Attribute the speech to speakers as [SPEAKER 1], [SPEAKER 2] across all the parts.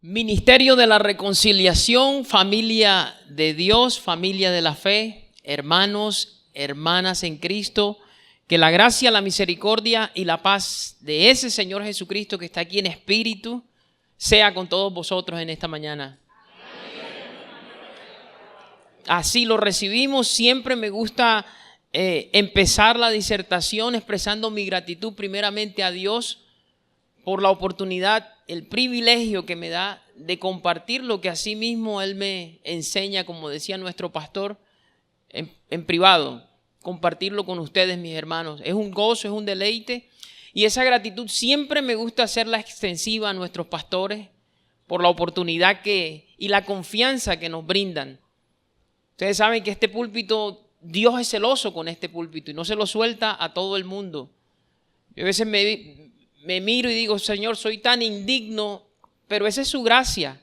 [SPEAKER 1] Ministerio de la Reconciliación, familia de Dios, familia de la fe, hermanos, hermanas en Cristo, que la gracia, la misericordia y la paz de ese Señor Jesucristo que está aquí en espíritu sea con todos vosotros en esta mañana. Así lo recibimos. Siempre me gusta empezar la disertación expresando mi gratitud primeramente a Dios por la oportunidad, el privilegio que me da de compartir lo que así mismo Él me enseña, como decía nuestro pastor, en privado, compartirlo con ustedes, mis hermanos. Es un gozo, es un deleite, y esa gratitud siempre me gusta hacerla extensiva a nuestros pastores por la oportunidad y la confianza que nos brindan. Ustedes saben que este púlpito, Dios es celoso con este púlpito y no se lo suelta a todo el mundo. Yo a veces me miro y digo, Señor, soy tan indigno, pero esa es su gracia.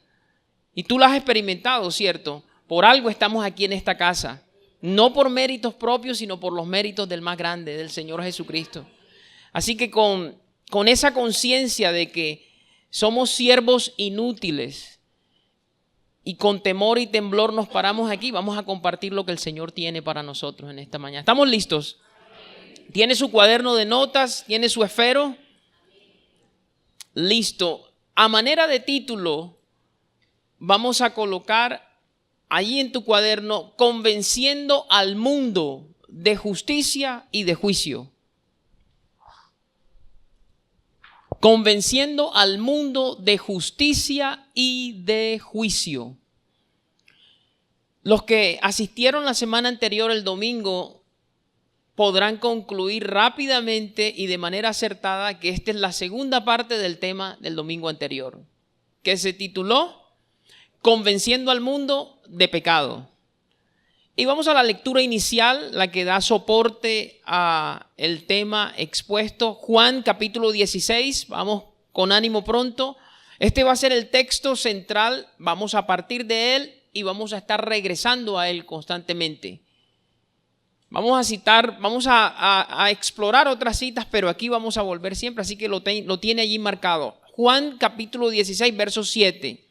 [SPEAKER 1] Y tú la has experimentado, ¿cierto? Por algo estamos aquí en esta casa. No por méritos propios, sino por los méritos del más grande, del Señor Jesucristo. Así que con esa conciencia de que somos siervos inútiles y con temor y temblor nos paramos aquí, vamos a compartir lo que el Señor tiene para nosotros en esta mañana. ¿Estamos listos? ¿Tiene su cuaderno de notas? ¿Tiene su esfero? Listo. A manera de título, vamos a colocar allí en tu cuaderno, convenciendo al mundo de justicia y de juicio. Convenciendo al mundo de justicia y de juicio. Los que asistieron la semana anterior, el domingo, podrán concluir rápidamente y de manera acertada que esta es la segunda parte del tema del domingo anterior, que se tituló Convenciendo al mundo de pecado. Y vamos a la lectura inicial, la que da soporte a el tema expuesto, Juan capítulo 16, vamos con ánimo pronto. Este va a ser el texto central, vamos a partir de él y vamos a estar regresando a él constantemente. Vamos a citar, vamos a explorar otras citas, pero aquí vamos a volver siempre, así que lo tiene allí marcado. Juan capítulo 16, verso 7.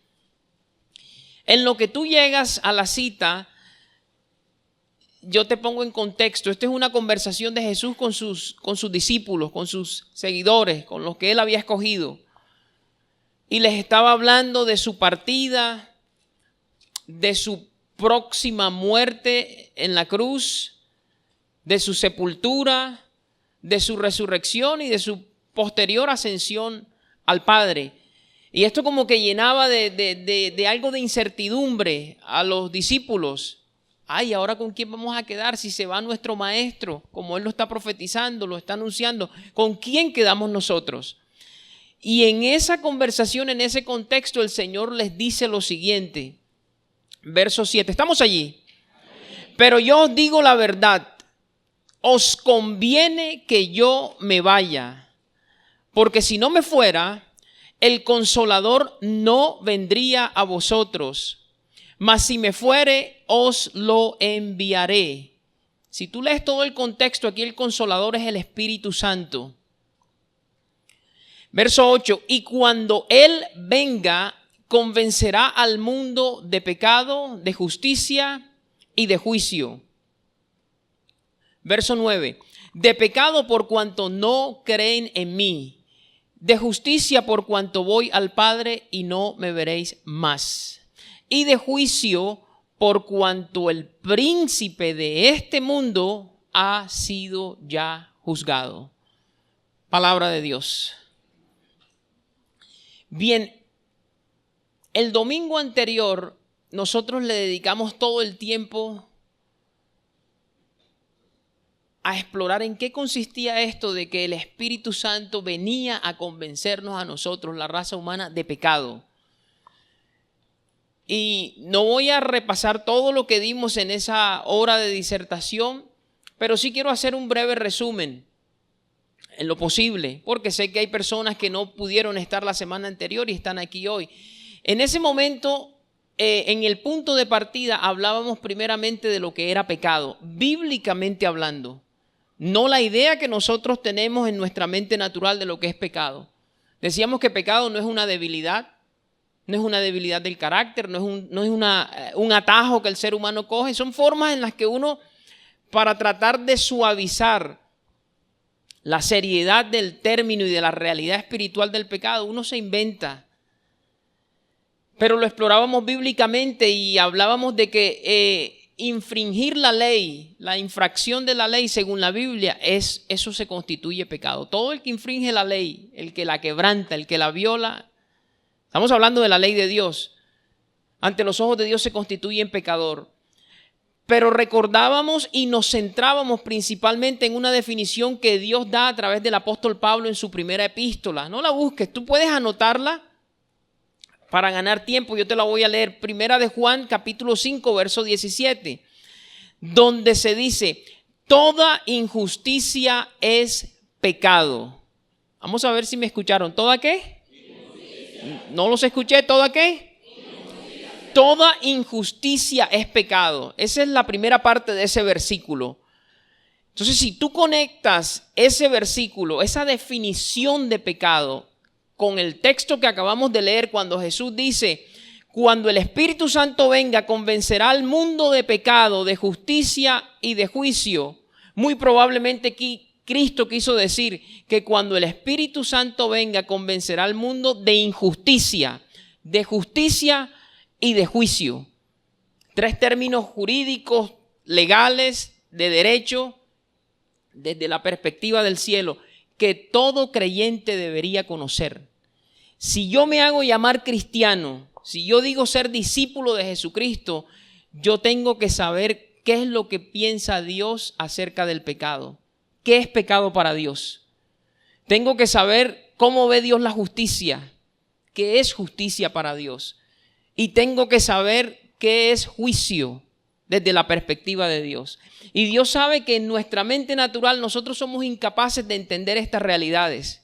[SPEAKER 1] En lo que tú llegas a la cita, yo te pongo en contexto. Esta es una conversación de Jesús con sus discípulos, con sus seguidores, con los que Él había escogido. Y les estaba hablando de su partida, de su próxima muerte en la cruz, de su sepultura, de su resurrección y de su posterior ascensión al Padre. Y esto como que llenaba de algo de incertidumbre a los discípulos. Ay, ¿ahora con quién vamos a quedar si se va nuestro maestro? Como Él lo está profetizando, lo está anunciando. ¿Con quién quedamos nosotros? Y en esa conversación, en ese contexto, el Señor les dice lo siguiente. Verso 7. ¿Estamos allí? Pero yo os digo la verdad. Os conviene que yo me vaya, porque si no me fuera, el Consolador no vendría a vosotros, mas si me fuere, os lo enviaré. Si tú lees todo el contexto, aquí el Consolador es el Espíritu Santo. Verso 8, y cuando Él venga, convencerá al mundo de pecado, de justicia y de juicio. Verso 9, de pecado por cuanto no creen en mí, de justicia por cuanto voy al Padre y no me veréis más, y de juicio por cuanto el príncipe de este mundo ha sido ya juzgado. Palabra de Dios. Bien, el domingo anterior nosotros le dedicamos todo el tiempo a explorar en qué consistía esto de que el Espíritu Santo venía a convencernos a nosotros, la raza humana, de pecado. Y no voy a repasar todo lo que dimos en esa hora de disertación, pero sí quiero hacer un breve resumen en lo posible, porque sé que hay personas que no pudieron estar la semana anterior y están aquí hoy. En ese momento, en el punto de partida, hablábamos primeramente de lo que era pecado, bíblicamente hablando. No la idea que nosotros tenemos en nuestra mente natural de lo que es pecado. Decíamos que pecado no es una debilidad, no es una debilidad del carácter, no es un atajo que el ser humano coge. Son formas en las que uno, para tratar de suavizar la seriedad del término y de la realidad espiritual del pecado, uno se inventa. Pero lo explorábamos bíblicamente y hablábamos de que infringir la ley, la infracción de la ley según la Biblia, eso se constituye pecado. Todo el que infringe la ley, el que la quebranta, el que la viola, estamos hablando de la ley de Dios, ante los ojos de Dios se constituye en pecador. Pero recordábamos y nos centrábamos principalmente en una definición que Dios da a través del apóstol Pablo en su primera epístola. No la busques, tú puedes anotarla para ganar tiempo. Yo te la voy a leer. Primera de Juan, capítulo 5, verso 17, donde se dice: toda injusticia es pecado. Vamos a ver si me escucharon. ¿Toda qué? No los escuché. ¿Toda qué? Toda injusticia es pecado. Esa es la primera parte de ese versículo. Entonces, si tú conectas ese versículo, esa definición de pecado, con el texto que acabamos de leer, cuando Jesús dice: cuando el Espíritu Santo venga, convencerá al mundo de pecado, de justicia y de juicio. Muy probablemente Cristo quiso decir que cuando el Espíritu Santo venga, convencerá al mundo de injusticia, de justicia y de juicio. Tres términos jurídicos, legales, de derecho, desde la perspectiva del cielo, que todo creyente debería conocer. Si yo me hago llamar cristiano, si yo digo ser discípulo de Jesucristo, yo tengo que saber qué es lo que piensa Dios acerca del pecado. ¿Qué es pecado para Dios? Tengo que saber cómo ve Dios la justicia, qué es justicia para Dios. Y tengo que saber qué es juicio desde la perspectiva de Dios. Y Dios sabe que en nuestra mente natural nosotros somos incapaces de entender estas realidades.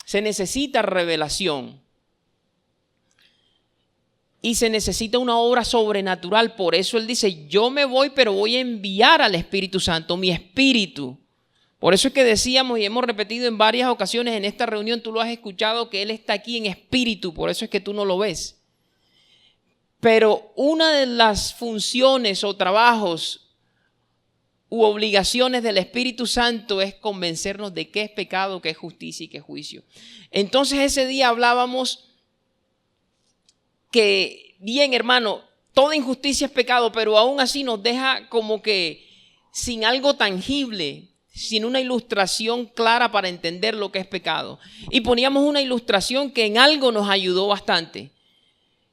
[SPEAKER 1] Se necesita revelación y se necesita una obra sobrenatural. Por eso Él dice: yo me voy, pero voy a enviar al Espíritu Santo, mi Espíritu. Por eso es que decíamos y hemos repetido en varias ocasiones en esta reunión, tú lo has escuchado, que Él está aquí en espíritu. Por eso es que tú no lo ves. Pero una de las funciones o trabajos u obligaciones del Espíritu Santo es convencernos de qué es pecado, qué es justicia y qué es juicio. Entonces ese día hablábamos que, bien hermano, toda injusticia es pecado, pero aún así nos deja como que sin algo tangible, sin una ilustración clara para entender lo que es pecado. Y poníamos una ilustración que en algo nos ayudó bastante.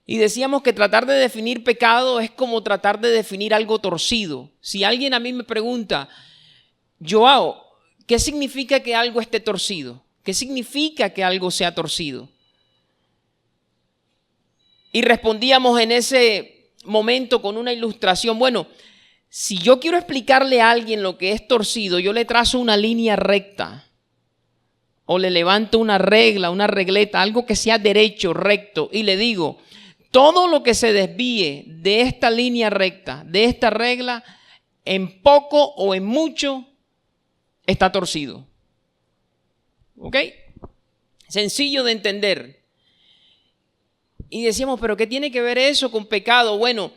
[SPEAKER 1] Y decíamos que tratar de definir pecado es como tratar de definir algo torcido. Si alguien a mí me pregunta: Joao, ¿qué significa que algo esté torcido? ¿Qué significa que algo sea torcido? Y respondíamos en ese momento con una ilustración. Bueno, si yo quiero explicarle a alguien lo que es torcido, yo le trazo una línea recta o le levanto una regla, una regleta, algo que sea derecho, recto, y le digo: todo lo que se desvíe de esta línea recta, de esta regla, en poco o en mucho, está torcido. ¿Ok? Sencillo de entender. Y decíamos: ¿pero qué tiene que ver eso con pecado? Bueno,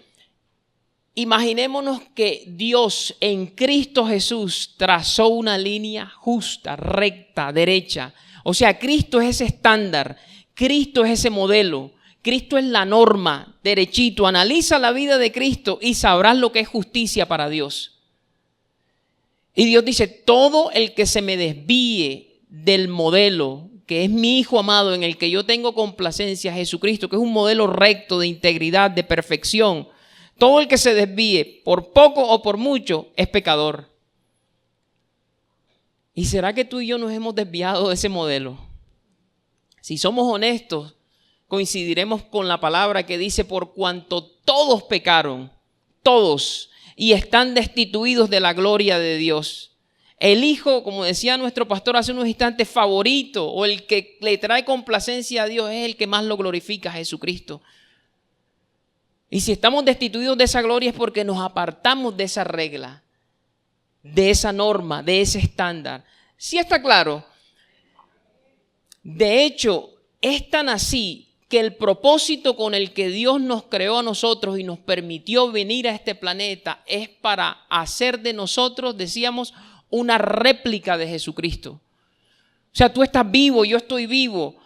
[SPEAKER 1] imaginémonos que Dios en Cristo Jesús trazó una línea justa, recta, derecha. O sea, Cristo es ese estándar, Cristo es ese modelo. Cristo es la norma, derechito. Analiza la vida de Cristo y sabrás lo que es justicia para Dios. Y Dios dice: todo el que se me desvíe del modelo, que es mi Hijo amado, en el que yo tengo complacencia, Jesucristo, que es un modelo recto de integridad, de perfección, todo el que se desvíe, por poco o por mucho, es pecador. ¿Y será que tú y yo nos hemos desviado de ese modelo? Si somos honestos, coincidiremos con la palabra que dice: por cuanto todos pecaron, todos, y están destituidos de la gloria de Dios. El Hijo, como decía nuestro pastor hace unos instantes, favorito, o el que le trae complacencia a Dios, es el que más lo glorifica, Jesucristo. Y si estamos destituidos de esa gloria es porque nos apartamos de esa regla, de esa norma, de ese estándar. ¿Sí está claro? De hecho, Es tan así que el propósito con el que Dios nos creó a nosotros y nos permitió venir a este planeta es para hacer de nosotros, decíamos, una réplica de Jesucristo. O sea, tú estás vivo, yo estoy vivo,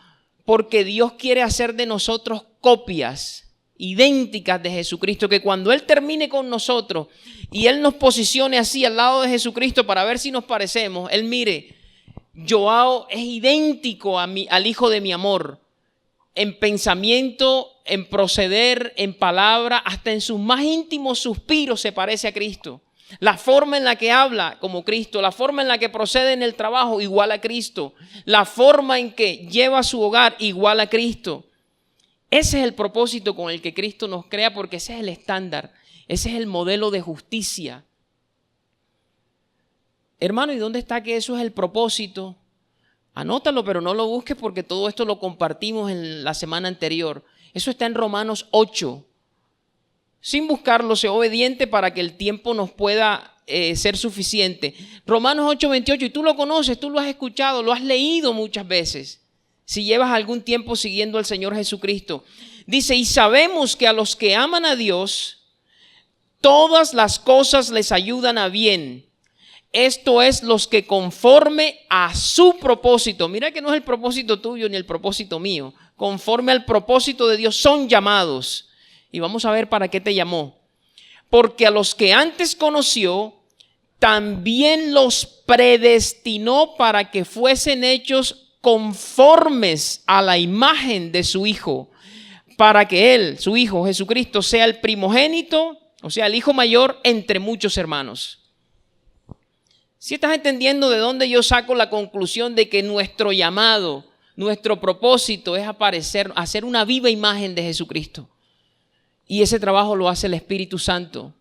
[SPEAKER 1] porque Dios quiere hacer de nosotros copias idénticas de Jesucristo, que cuando Él termine con nosotros y Él nos posicione así al lado de Jesucristo para ver si nos parecemos, Él mire, Joao es idéntico al Hijo de mi amor, en pensamiento, en proceder, en palabra, hasta en sus más íntimos suspiros se parece a Cristo. La forma en la que habla como Cristo, la forma en la que procede en el trabajo igual a Cristo, la forma en que lleva su hogar igual a Cristo. Ese es el propósito con el que Cristo nos crea, porque ese es el estándar, ese es el modelo de justicia. Hermano, ¿y dónde está que eso es el propósito? Anótalo, pero no lo busques porque todo esto lo compartimos en la semana anterior. Eso está en Romanos 8. Sin buscarlo, sé obediente para que el tiempo nos pueda ser suficiente. Romanos 8:28, y tú lo conoces, tú lo has escuchado, lo has leído muchas veces. Si llevas algún tiempo siguiendo al Señor Jesucristo. Dice, y sabemos que a los que aman a Dios, todas las cosas les ayudan a bien. Esto es los que conforme a su propósito, mira que no es el propósito tuyo ni el propósito mío, conforme al propósito de Dios son llamados. Y vamos a ver para qué te llamó. Porque a los que antes conoció, también los predestinó para que fuesen hechos conformes a la imagen de su Hijo, para que Él, su Hijo Jesucristo, sea el primogénito, o sea, el hijo mayor entre muchos hermanos. Si estás entendiendo de dónde yo saco la conclusión de que nuestro llamado, nuestro propósito es hacer una viva imagen de Jesucristo. Y ese trabajo lo hace el Espíritu Santo.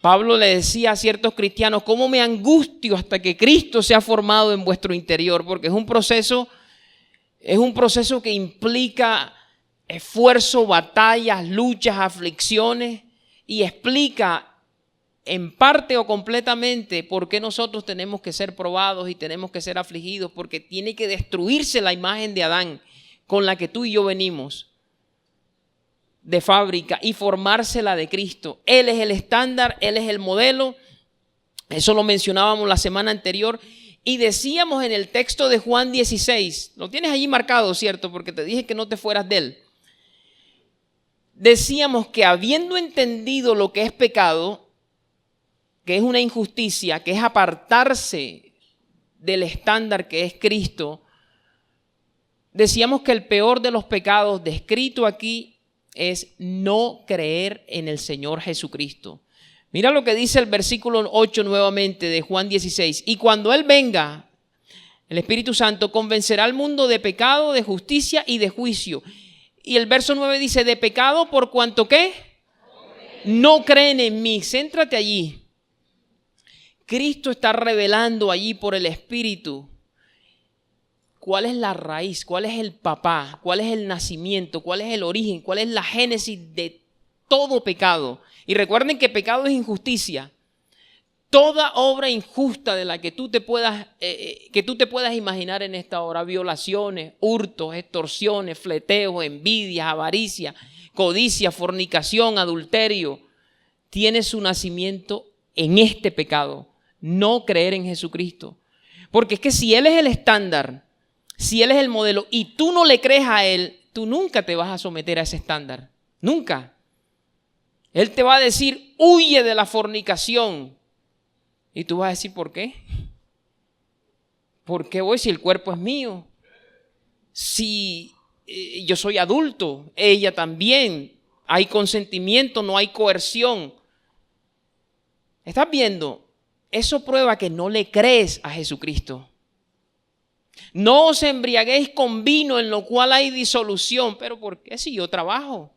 [SPEAKER 1] Pablo le decía a ciertos cristianos, ¿cómo me angustio hasta que Cristo sea formado en vuestro interior? Porque es un proceso que implica esfuerzo, batallas, luchas, aflicciones, y explica en parte o completamente por qué nosotros tenemos que ser probados y tenemos que ser afligidos, porque tiene que destruirse la imagen de Adán con la que tú y yo venimos de fábrica y formarse la de Cristo. Él es el estándar, Él es el modelo. Eso lo mencionábamos la semana anterior y decíamos en el texto de Juan 16, lo tienes allí marcado, ¿cierto? Porque te dije que no te fueras de él. Decíamos que habiendo entendido lo que es pecado, que es una injusticia, que es apartarse del estándar que es Cristo, decíamos que el peor de los pecados descrito aquí es no creer en el Señor Jesucristo. Mira lo que dice el versículo 8 nuevamente de Juan 16. Y cuando Él venga, el Espíritu Santo convencerá al mundo de pecado, de justicia y de juicio. Y el verso 9 dice, de pecado por cuanto ¿qué? No creen en mí. Céntrate allí. Cristo está revelando allí por el Espíritu cuál es la raíz, cuál es el papá, cuál es el nacimiento, cuál es el origen, cuál es la génesis de todo pecado. Y recuerden que pecado es injusticia. Toda obra injusta de la que tú te puedas imaginar en esta hora, violaciones, hurtos, extorsiones, fleteos, envidias, avaricia, codicia, fornicación, adulterio, tiene su nacimiento en este pecado, no creer en Jesucristo. Porque es que si Él es el estándar, si Él es el modelo y tú no le crees a Él, tú nunca te vas a someter a ese estándar, nunca. Él te va a decir, huye de la fornicación. Y tú vas a decir, ¿por qué? ¿Por qué voy si el cuerpo es mío? Si yo soy adulto, ella también. Hay consentimiento, no hay coerción. ¿Estás viendo? Eso prueba que no le crees a Jesucristo. No os embriaguéis con vino en lo cual hay disolución. ¿Pero por qué si yo trabajo?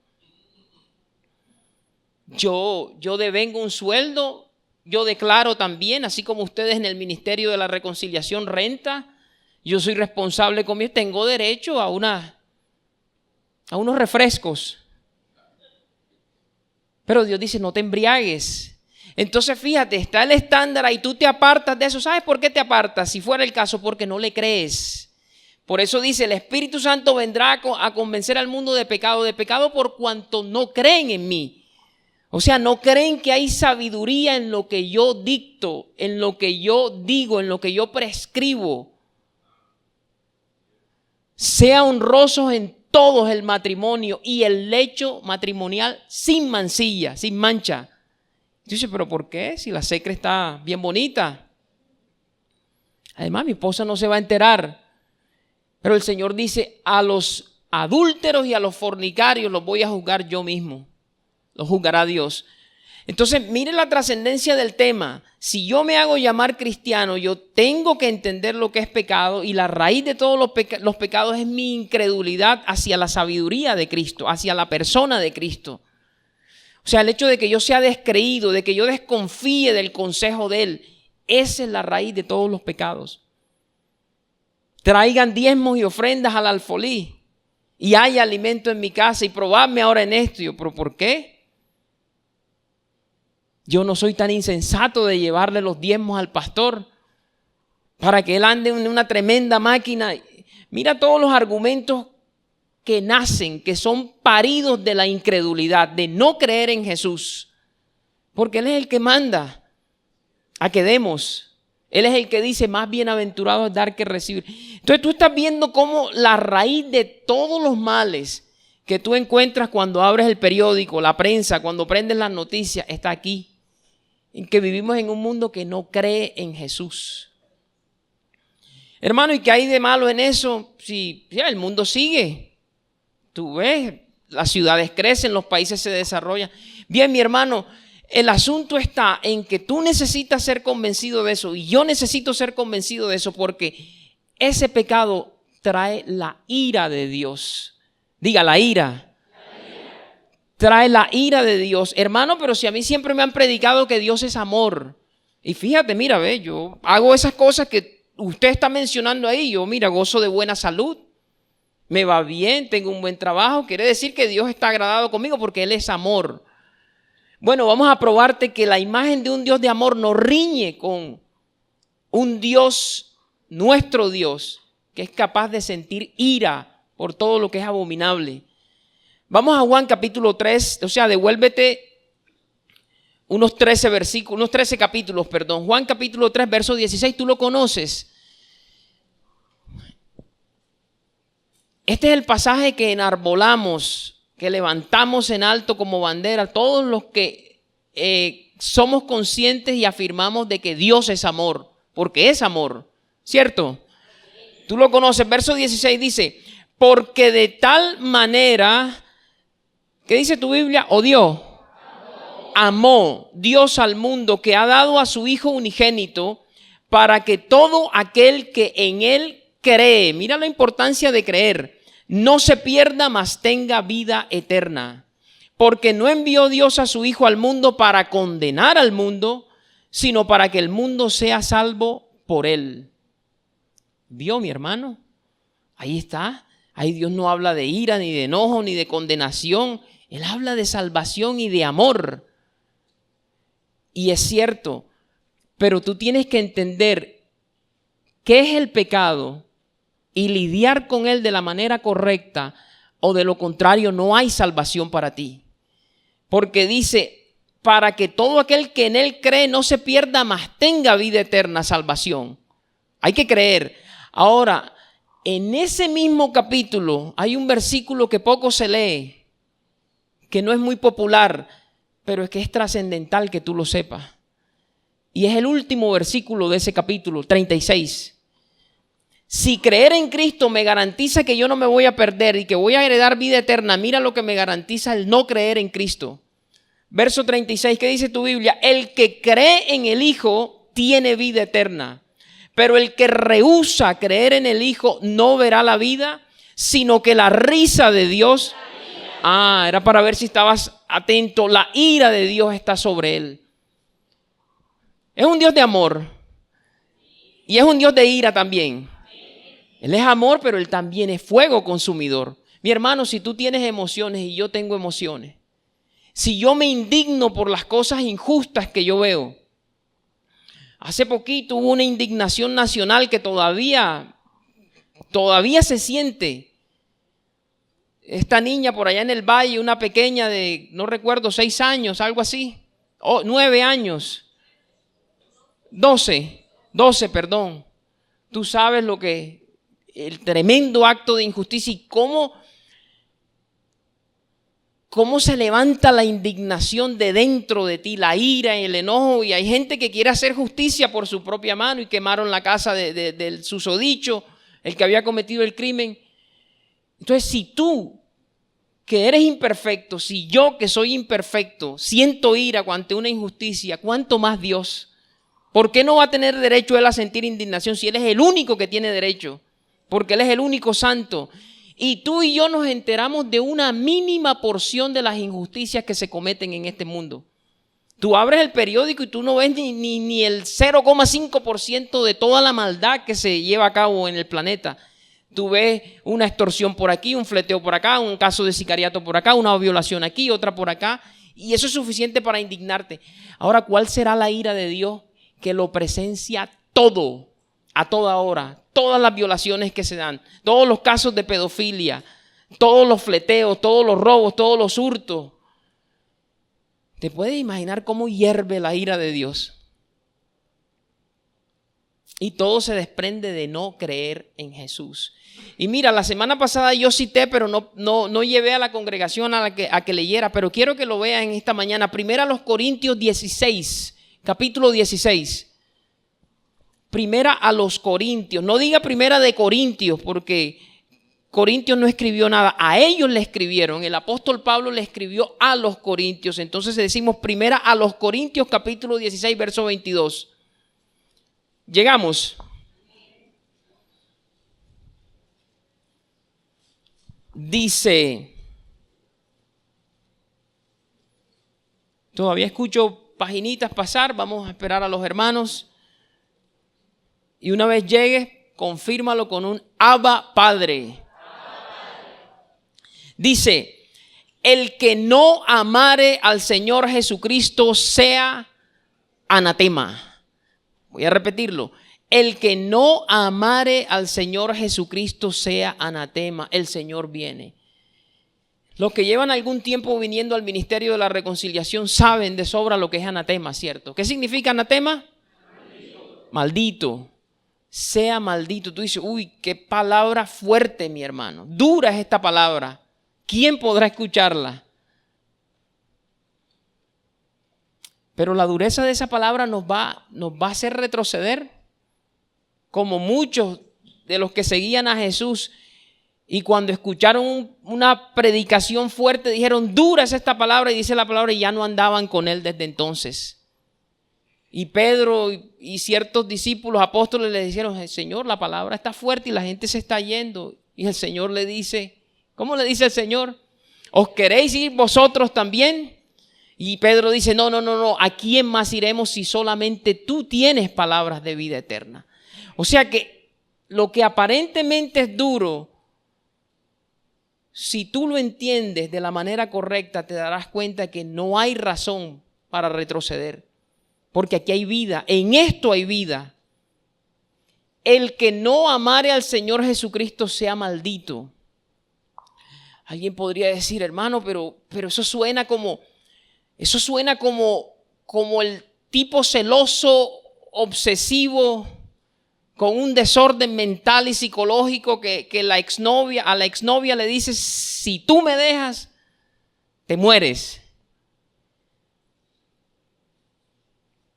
[SPEAKER 1] Yo devengo un sueldo. Yo declaro también, así como ustedes en el Ministerio de la Reconciliación renta, yo soy responsable conmigo, tengo derecho a unos refrescos. Pero Dios dice, no te embriagues. Entonces fíjate, está el estándar y tú te apartas de eso. ¿Sabes por qué te apartas? Si fuera el caso, porque no le crees. Por eso dice, el Espíritu Santo vendrá a convencer al mundo de pecado por cuanto no creen en mí. O sea, no creen que hay sabiduría en lo que yo dicto, en lo que yo digo, en lo que yo prescribo. Sea honrosos en todos el matrimonio y el lecho matrimonial sin mancilla, sin mancha. Dice, pero ¿por qué? Si la secre está bien bonita. Además, mi esposa no se va a enterar. Pero el Señor dice, a los adúlteros y a los fornicarios los voy a juzgar yo mismo. Los juzgará Dios. Entonces, mire la trascendencia del tema. Si yo me hago llamar cristiano, yo tengo que entender lo que es pecado, y la raíz de todos los pecados es mi incredulidad hacia la sabiduría de Cristo, hacia la persona de Cristo. O sea, el hecho de que yo sea descreído, de que yo desconfíe del consejo de Él, esa es la raíz de todos los pecados. Traigan diezmos y ofrendas al alfolí y hay alimento en mi casa y probadme ahora en esto. Yo, ¿pero por qué? Yo no soy tan insensato de llevarle los diezmos al pastor para que él ande en una tremenda máquina. Mira todos los argumentos que nacen, que son paridos de la incredulidad, de no creer en Jesús. Porque Él es el que manda a que demos. Él es el que dice, más bienaventurado es dar que recibir. Entonces tú estás viendo cómo la raíz de todos los males que tú encuentras cuando abres el periódico, la prensa, cuando prendes las noticias, está aquí. En que vivimos en un mundo que no cree en Jesús. Hermano, ¿y qué hay de malo en eso? Si ya el mundo sigue. Tú ves, las ciudades crecen, los países se desarrollan. Bien, mi hermano, el asunto está en que tú necesitas ser convencido de eso y yo necesito ser convencido de eso, porque ese pecado trae la ira de Dios. Diga, la ira. Trae la ira de Dios. Hermano, pero si a mí siempre me han predicado que Dios es amor. Y fíjate, mira, ve, yo hago esas cosas que usted está mencionando ahí. Yo, mira, gozo de buena salud. Me va bien, tengo un buen trabajo. Quiere decir que Dios está agradado conmigo porque Él es amor. Bueno, vamos a probarte que la imagen de un Dios de amor no riñe con un Dios, nuestro Dios, que es capaz de sentir ira por todo lo que es abominable. Vamos a Juan capítulo 3, o sea, devuélvete unos 13 capítulos. Juan capítulo 3, verso 16, tú lo conoces. Este es el pasaje que enarbolamos, que levantamos en alto como bandera, todos los que somos conscientes y afirmamos de que Dios es amor, porque es amor, ¿cierto? Tú lo conoces, verso 16 dice, porque de tal manera, ¿qué dice tu Biblia? ¿O Dios? Amó Dios al mundo que ha dado a su Hijo unigénito para que todo aquel que en Él cree, mira la importancia de creer, no se pierda, mas tenga vida eterna. Porque no envió Dios a su Hijo al mundo para condenar al mundo, sino para que el mundo sea salvo por Él. ¿Vio, mi hermano? Ahí está. Ahí Dios no habla de ira, ni de enojo, ni de condenación. Él habla de salvación y de amor. Y es cierto, pero tú tienes que entender qué es el pecado y lidiar con él de la manera correcta, o de lo contrario no hay salvación para ti. Porque dice, para que todo aquel que en él cree no se pierda, mas tenga vida eterna, salvación. Hay que creer. Ahora, en ese mismo capítulo hay un versículo que poco se lee, que no es muy popular, pero es que es trascendental que tú lo sepas. Y es el último versículo de ese capítulo, 36. Si creer en Cristo me garantiza que yo no me voy a perder y que voy a heredar vida eterna, mira lo que me garantiza el no creer en Cristo. Verso 36, ¿qué dice tu Biblia? El que cree en el Hijo tiene vida eterna, pero el que rehúsa creer en el Hijo no verá la vida, sino que la risa de Dios. Era para ver si estabas atento. La ira de Dios está sobre él. Es un Dios de amor y es un Dios de ira también. Él es amor, pero Él también es fuego consumidor. Mi hermano, si tú tienes emociones y yo tengo emociones, si yo me indigno por las cosas injustas que yo veo, hace poquito hubo una indignación nacional que todavía Todavía se siente. Esta niña por allá en el valle, una pequeña de, no recuerdo, 6 años, algo así, 9 años, 12, perdón. Tú sabes lo que, el tremendo acto de injusticia y cómo se levanta la indignación de dentro de ti, la ira y el enojo. Y hay gente que quiere hacer justicia por su propia mano y quemaron la casa del susodicho, el que había cometido el crimen. Entonces, si tú, que eres imperfecto, si yo, que soy imperfecto, siento ira ante una injusticia, ¿cuánto más Dios? ¿Por qué no va a tener derecho Él a sentir indignación si Él es el único que tiene derecho? Porque Él es el único santo. Y tú y yo nos enteramos de una mínima porción de las injusticias que se cometen en este mundo. Tú abres el periódico y tú no ves ni el 0,5% de toda la maldad que se lleva a cabo en el planeta. Tú ves una extorsión por aquí, un fleteo por acá, un caso de sicariato por acá, una violación aquí, otra por acá. Y eso es suficiente para indignarte. Ahora, ¿cuál será la ira de Dios que lo presencia todo, a toda hora? Todas las violaciones que se dan, todos los casos de pedofilia, todos los fleteos, todos los robos, todos los hurtos. ¿Te puedes imaginar cómo hierve la ira de Dios? Y todo se desprende de no creer en Jesús. Y mira, la semana pasada yo cité, pero no llevé a la congregación a que leyera, pero quiero que lo vean esta mañana. Primera a los Corintios 16, capítulo 16. Primera a los Corintios, no diga primera de Corintios, porque Corintios no escribió nada, a ellos le escribieron, el apóstol Pablo le escribió a los Corintios, entonces decimos primera a los Corintios capítulo 16, verso 22. Llegamos. Dice, todavía escucho paginitas pasar, vamos a esperar a los hermanos. Y una vez llegues, confírmalo con un Abba Padre. Dice, el que no amare al Señor Jesucristo sea anatema. Voy a repetirlo. El que no amare al Señor Jesucristo sea anatema. El Señor viene. Los que llevan algún tiempo viniendo al ministerio de la reconciliación saben de sobra lo que es anatema, ¿cierto? ¿Qué significa anatema? Maldito. Sea maldito. Tú dices, uy, qué palabra fuerte, mi hermano. Dura es esta palabra. ¿Quién podrá escucharla? Pero la dureza de esa palabra nos va a hacer retroceder, como muchos de los que seguían a Jesús y cuando escucharon una predicación fuerte dijeron, dura es esta palabra, y dice la palabra, y ya no andaban con Él desde entonces. Y Pedro y ciertos discípulos, apóstoles, le dijeron, Señor, la palabra está fuerte y la gente se está yendo. Y el Señor le dice, ¿cómo le dice el Señor? ¿Os queréis ir vosotros también? Y Pedro dice, no, ¿a quién más iremos si solamente tú tienes palabras de vida eterna? O sea que lo que aparentemente es duro, si tú lo entiendes de la manera correcta, te darás cuenta que no hay razón para retroceder. Porque aquí hay vida, en esto hay vida. El que no amare al Señor Jesucristo sea maldito. Alguien podría decir, hermano, pero eso suena como el tipo celoso, obsesivo, con un desorden mental y psicológico que a la exnovia le dice, si tú me dejas, te mueres.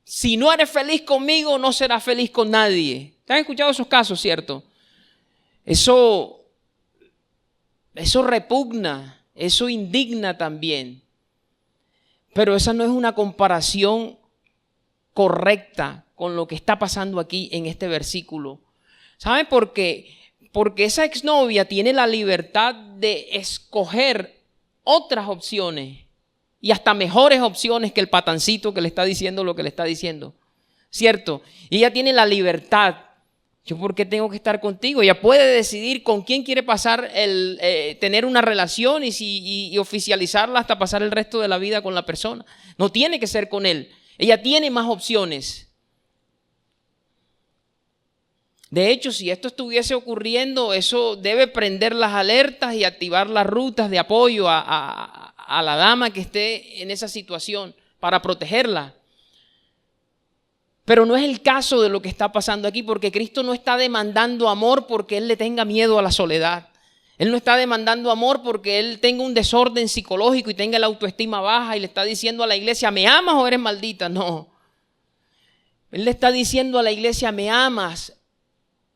[SPEAKER 1] Si no eres feliz conmigo, no serás feliz con nadie. ¿Te han escuchado esos casos, cierto? Eso repugna, eso indigna también. Pero esa no es una comparación correcta con lo que está pasando aquí en este versículo. ¿Saben por qué? Porque esa exnovia tiene la libertad de escoger otras opciones. Y hasta mejores opciones que el patancito que le está diciendo lo que le está diciendo. ¿Cierto? Y ella tiene la libertad. ¿Yo por qué tengo que estar contigo? Ella puede decidir con quién quiere pasar tener una relación y oficializarla hasta pasar el resto de la vida con la persona. No tiene que ser con él. Ella tiene más opciones. De hecho, si esto estuviese ocurriendo, eso debe prender las alertas y activar las rutas de apoyo a la dama que esté en esa situación para protegerla. Pero no es el caso de lo que está pasando aquí, porque Cristo no está demandando amor porque Él le tenga miedo a la soledad. Él no está demandando amor porque Él tenga un desorden psicológico y tenga la autoestima baja y le está diciendo a la iglesia, ¿me amas o eres maldita? No. Él le está diciendo a la iglesia, ¿me amas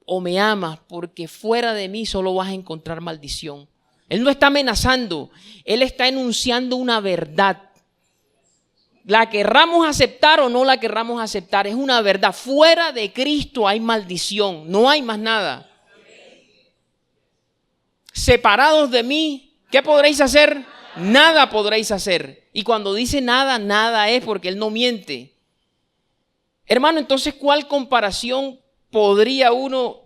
[SPEAKER 1] o me amas? Porque fuera de mí solo vas a encontrar maldición. Él no está amenazando, Él está enunciando una verdad. La querramos aceptar o no la querramos aceptar, es una verdad. Fuera de Cristo hay maldición, no hay más nada. Separados de mí, ¿qué podréis hacer? Nada podréis hacer. Y cuando dice nada, nada es porque Él no miente. Hermano, entonces, ¿cuál comparación podría uno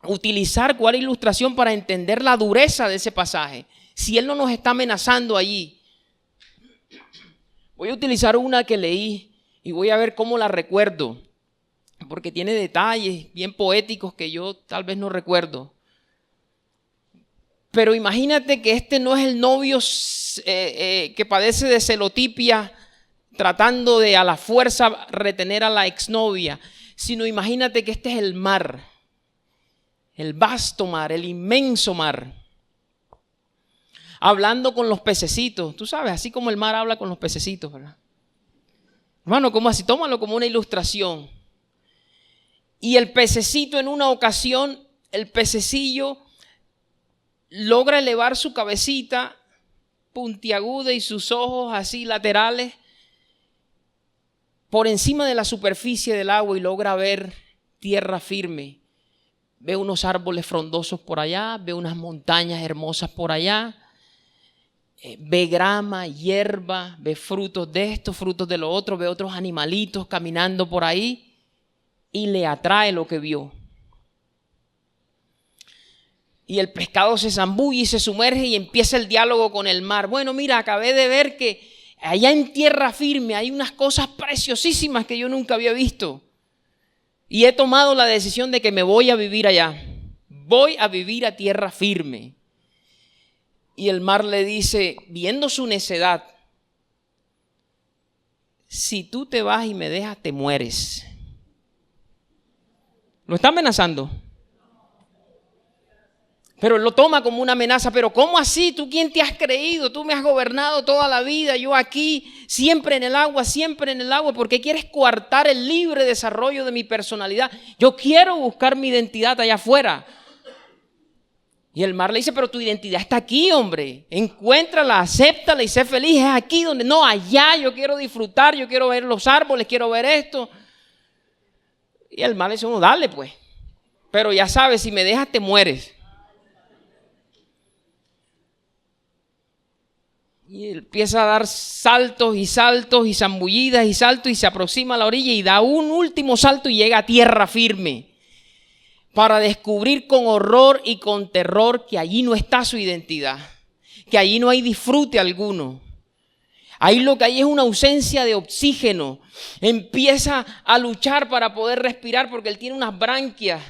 [SPEAKER 1] utilizar? ¿Cuál ilustración para entender la dureza de ese pasaje? Si Él no nos está amenazando allí. Voy a utilizar una que leí y voy a ver cómo la recuerdo, porque tiene detalles bien poéticos que yo tal vez no recuerdo. Pero imagínate que este no es el novio que padece de celotipia tratando de a la fuerza retener a la exnovia, sino imagínate que este es el mar, el vasto mar, el inmenso mar, hablando con los pececitos. Tú sabes, así como el mar habla con los pececitos, ¿verdad? Hermano, ¿cómo así? Tómalo como una ilustración. Y el pececito en una ocasión, el pececillo logra elevar su cabecita puntiaguda y sus ojos así laterales por encima de la superficie del agua y logra ver tierra firme. Ve unos árboles frondosos por allá, ve unas montañas hermosas por allá, ve grama, hierba, ve frutos de esto, frutos de lo otro, ve otros animalitos caminando por ahí y le atrae lo que vio. Y el pescado se zambulle y se sumerge y empieza el diálogo con el mar. Bueno, mira, acabé de ver que allá en tierra firme hay unas cosas preciosísimas que yo nunca había visto. Y he tomado la decisión de que me voy a vivir allá. Voy a vivir a tierra firme. Y el mar le dice, viendo su necedad, si tú te vas y me dejas, te mueres. Lo está amenazando. Pero él lo toma como una amenaza. Pero ¿cómo así? ¿Tú quién te has creído? Tú me has gobernado toda la vida. Yo aquí, siempre en el agua, siempre en el agua. ¿Por qué quieres coartar el libre desarrollo de mi personalidad? Yo quiero buscar mi identidad allá afuera. Y el mar le dice, pero tu identidad está aquí, hombre. Encuéntrala, acéptala y sé feliz. Es aquí donde, no, allá yo quiero disfrutar, yo quiero ver los árboles, quiero ver esto. Y el mar le dice, no, dale pues. Pero ya sabes, si me dejas te mueres. Y él empieza a dar saltos y saltos y zambullidas y saltos y se aproxima a la orilla y da un último salto y llega a tierra firme para descubrir con horror y con terror que allí no está su identidad, que allí no hay disfrute alguno. Ahí lo que hay es una ausencia de oxígeno. Empieza a luchar para poder respirar porque él tiene unas branquias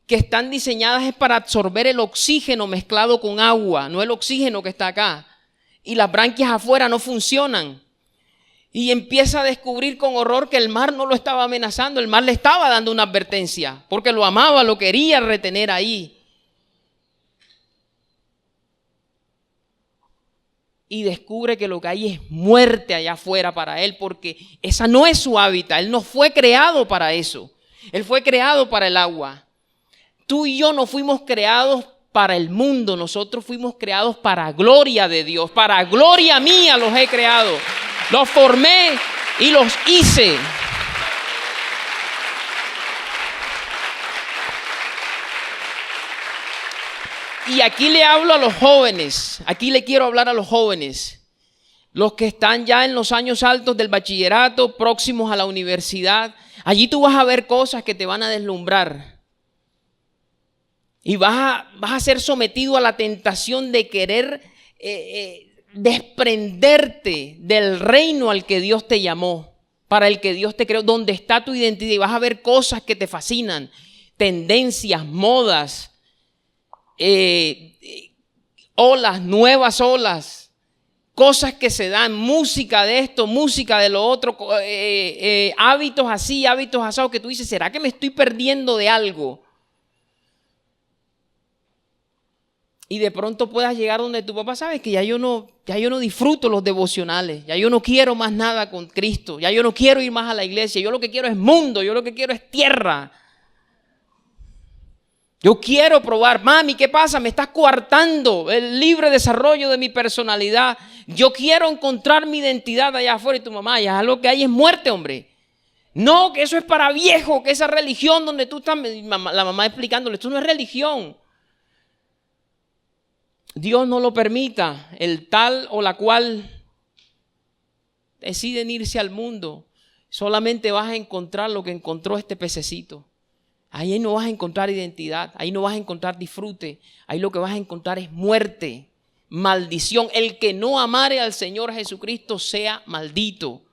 [SPEAKER 1] que están diseñadas es para absorber el oxígeno mezclado con agua, no el oxígeno que está acá. Y las branquias afuera no funcionan. Y empieza a descubrir con horror que el mar no lo estaba amenazando, el mar le estaba dando una advertencia, porque lo amaba, lo quería retener ahí. Y descubre que lo que hay es muerte allá afuera para él, porque esa no es su hábitat, él no fue creado para eso, él fue creado para el agua. Tú y yo no fuimos creados para el mundo, nosotros fuimos creados para gloria de Dios, para gloria mía los he creado, los formé y los hice. Y aquí le hablo a los jóvenes, aquí le quiero hablar a los jóvenes, los que están ya en los años altos del bachillerato, próximos a la universidad. Allí tú vas a ver cosas que te van a deslumbrar. Y vas a ser sometido a la tentación de querer desprenderte del reino al que Dios te llamó, para el que Dios te creó, donde está tu identidad. Y vas a ver cosas que te fascinan, tendencias, modas, olas, nuevas olas, cosas que se dan, música de esto, música de lo otro, hábitos así, hábitos asados, que tú dices, ¿será que me estoy perdiendo de algo? Y de pronto puedas llegar donde tu papá, sabes que ya yo no disfruto los devocionales, ya yo no quiero más nada con Cristo, ya yo no quiero ir más a la iglesia, yo lo que quiero es mundo, yo lo que quiero es tierra. Yo quiero probar, mami, ¿qué pasa? Me estás coartando el libre desarrollo de mi personalidad. Yo quiero encontrar mi identidad allá afuera. Y tu mamá, ya lo que hay es muerte, hombre. No, que eso es para viejo, que esa religión donde tú estás, la mamá explicándole, esto no es religión. Dios no lo permita, el tal o la cual deciden irse al mundo. Solamente vas a encontrar lo que encontró este pececito. Ahí no vas a encontrar identidad, ahí no vas a encontrar disfrute, ahí lo que vas a encontrar es muerte, maldición. El que no amare al Señor Jesucristo sea maldito.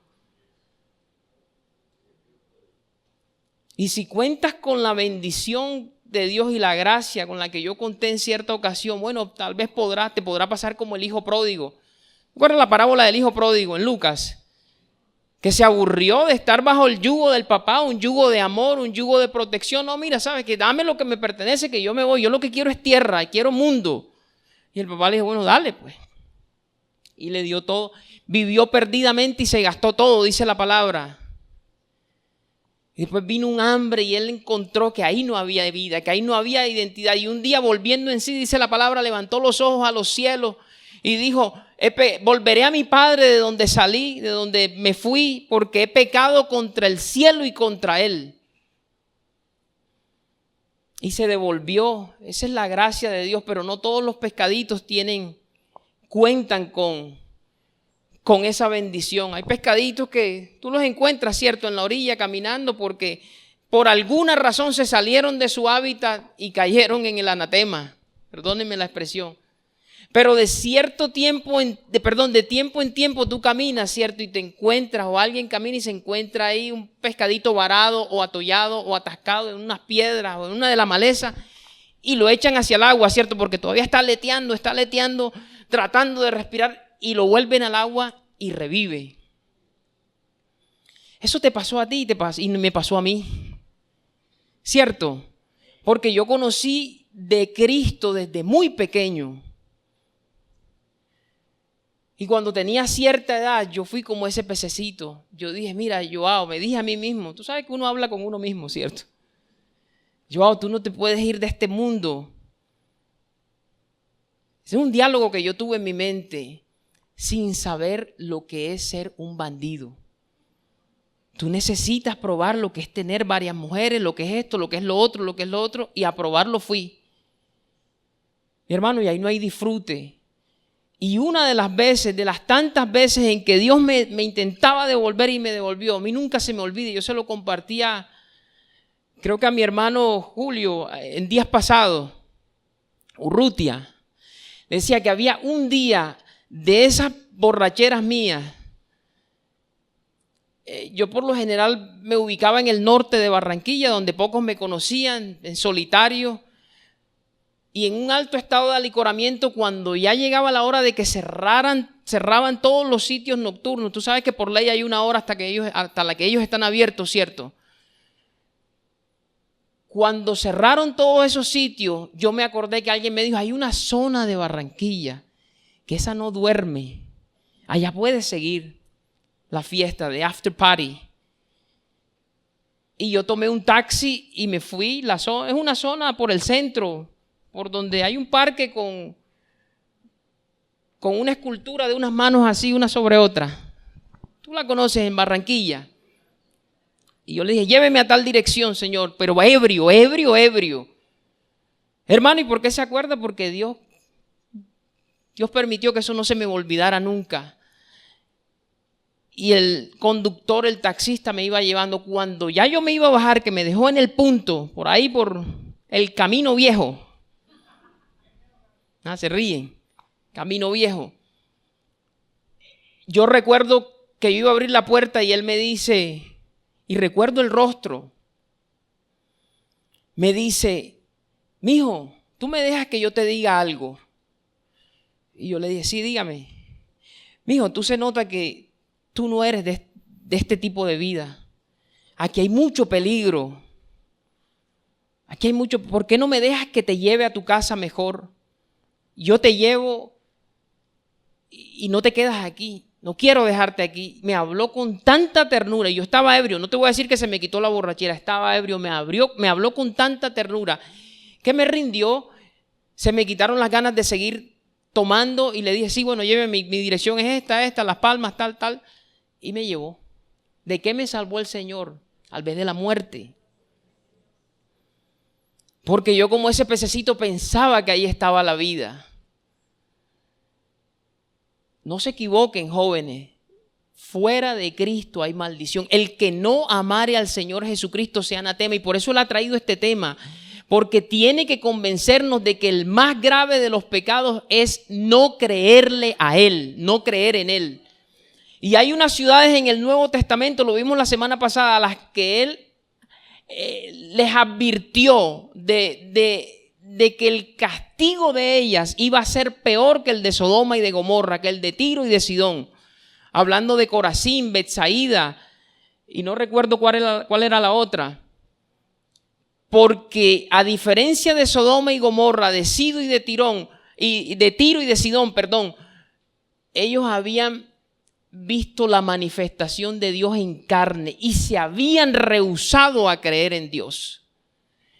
[SPEAKER 1] Y si cuentas con la bendición de Dios y la gracia con la que yo conté en cierta ocasión, bueno, tal vez te podrá pasar como el hijo pródigo. ¿Recuerdas la parábola del hijo pródigo en Lucas? Que se aburrió de estar bajo el yugo del papá, un yugo de amor, un yugo de protección. No, mira, sabes que dame lo que me pertenece, que yo me voy. Yo lo que quiero es tierra, quiero mundo. Y el papá le dijo, bueno, dale pues. Y le dio todo. Vivió perdidamente y se gastó todo, dice la palabra. Y después vino un hambre y él encontró que ahí no había vida, que ahí no había identidad. Y un día volviendo en sí, dice la palabra, levantó los ojos a los cielos y dijo, volveré a mi padre de donde salí, de donde me fui, porque he pecado contra el cielo y contra él. Y se devolvió. Esa es la gracia de Dios, pero no todos los pescaditos cuentan con esa bendición. Hay pescaditos que tú los encuentras, cierto, en la orilla caminando porque por alguna razón se salieron de su hábitat y cayeron en el anatema. Perdónenme la expresión. Pero de tiempo en tiempo tú caminas, ¿cierto? Y te encuentras, o alguien camina y se encuentra ahí un pescadito varado o atollado o atascado en unas piedras o en una de las malezas y lo echan hacia el agua, ¿cierto? Porque todavía está leteando, tratando de respirar y lo vuelven al agua y revive. Eso te pasó a ti y me pasó a mí, ¿cierto? Porque yo conocí de Cristo desde muy pequeño. Y cuando tenía cierta edad, yo fui como ese pececito. Yo dije, mira, Joao, me dije a mí mismo, tú sabes que uno habla con uno mismo, ¿cierto? Joao, tú no te puedes ir de este mundo. Ese es un diálogo que yo tuve en mi mente sin saber lo que es ser un bandido. Tú necesitas probar lo que es tener varias mujeres, lo que es esto, lo que es lo otro, y a probarlo fui. Mi hermano, y ahí no hay disfrute. Y una de las tantas veces en que Dios me intentaba devolver y me devolvió, a mí nunca se me olvida, yo se lo compartía, creo que a mi hermano Julio, en días pasados, Urrutia, decía que había un día de esas borracheras mías. Yo por lo general me ubicaba en el norte de Barranquilla, donde pocos me conocían, en solitario. Y en un alto estado de alicoramiento, cuando ya llegaba la hora de que cerraban todos los sitios nocturnos. Tú sabes que por ley hay una hora hasta la que ellos están abiertos, ¿cierto? Cuando cerraron todos esos sitios, yo me acordé que alguien me dijo, hay una zona de Barranquilla que esa no duerme. Allá puedes seguir la fiesta de after party. Y yo tomé un taxi y me fui. Es una zona por el centro, por donde hay un parque con una escultura de unas manos así, una sobre otra. Tú la conoces en Barranquilla. Y yo le dije, lléveme a tal dirección, Señor, pero ebrio. Hermano, ¿y por qué se acuerda? Porque Dios permitió que eso no se me olvidara nunca. Y el conductor, el taxista me iba llevando. Cuando ya yo me iba a bajar, que me dejó en el punto, por ahí por el Camino Viejo. Se ríen. Camino Viejo. Yo recuerdo que yo iba a abrir la puerta y él me dice, y recuerdo el rostro. me dice, mijo, ¿tú me dejas que yo te diga algo? Y yo le dije, sí, dígame. Mijo, tú se nota que tú no eres de este tipo de vida. Aquí hay mucho peligro. Aquí hay mucho. ¿Por qué no me dejas que te lleve a tu casa mejor? Yo te llevo y no te quedas aquí. No quiero dejarte aquí. Me habló con tanta ternura. Y yo estaba ebrio. No te voy a decir que se me quitó la borrachera. Estaba ebrio. Me habló con tanta ternura que me rindió. Se me quitaron las ganas de seguir tomando. Y le dije, sí, bueno, lléveme. Mi dirección es esta, Las Palmas, tal. Y me llevó. ¿De qué me salvó el Señor? Al vez de la muerte. Porque yo, como ese pececito, pensaba que ahí estaba la vida. No se equivoquen, jóvenes. Fuera de Cristo hay maldición. El que no amare al Señor Jesucristo sea anatema. Y por eso Él ha traído este tema. Porque tiene que convencernos de que el más grave de los pecados es no creerle a Él, no creer en Él. Y hay unas ciudades en el Nuevo Testamento, lo vimos la semana pasada, a las que Él les advirtió de que el castigo de ellas iba a ser peor que el de Sodoma y de Gomorra, que el de Tiro y de Sidón. Hablando de Corazín, Betsaída, y no recuerdo cuál era la otra. Porque a diferencia de Sodoma y Gomorra, de Tiro y de Sidón, ellos habían visto la manifestación de Dios en carne y se habían rehusado a creer en Dios.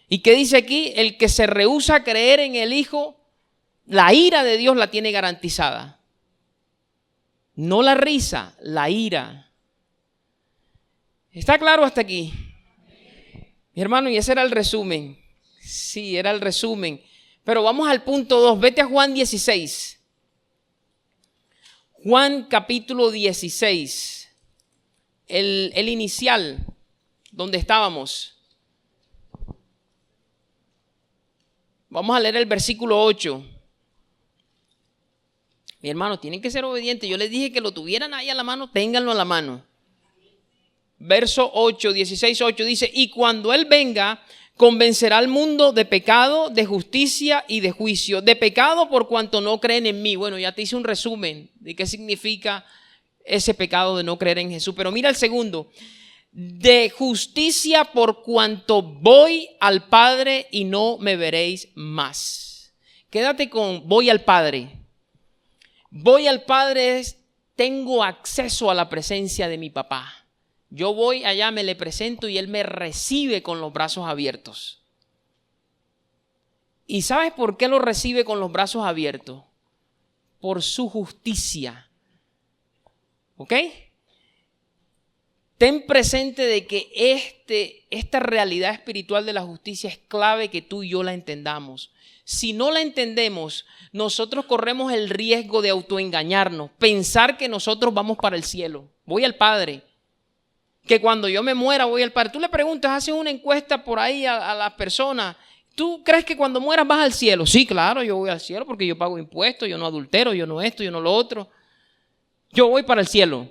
[SPEAKER 1] ¿Y qué dice aquí? El que se rehúsa a creer en el Hijo, la ira de Dios la tiene garantizada. No la risa, la ira. ¿Está claro hasta aquí? Mi hermano, y ese era el resumen. Sí, era el resumen. Pero vamos al punto 2. Vete a Juan 16. Juan capítulo 16, el inicial, donde estábamos. Vamos a leer el versículo 8. Mi hermano, tienen que ser obedientes. Yo les dije que lo tuvieran ahí a la mano, ténganlo a la mano. Verso 8, 16:8 dice, y cuando Él venga, convencerá al mundo de pecado, de justicia y de juicio. De pecado por cuanto no creen en mí. Bueno, ya te hice un resumen de qué significa ese pecado de no creer en Jesús. Pero mira el segundo. De justicia por cuanto voy al Padre y no me veréis más. Quédate con voy al Padre. Voy al Padre es tengo acceso a la presencia de mi papá. Yo voy allá, me le presento y Él me recibe con los brazos abiertos. ¿Y sabes por qué lo recibe con los brazos abiertos? Por su justicia. ¿Ok? Ten presente de que esta realidad espiritual de la justicia es clave que tú y yo la entendamos. Si no la entendemos, nosotros corremos el riesgo de autoengañarnos, pensar que nosotros vamos para el cielo. Voy al Padre. Que cuando yo me muera voy al Padre. Tú le preguntas, haces una encuesta por ahí a las personas. ¿Tú crees que cuando mueras vas al cielo? Sí, claro, yo voy al cielo porque yo pago impuestos, yo no adultero, yo no esto, yo no lo otro. Yo voy para el cielo.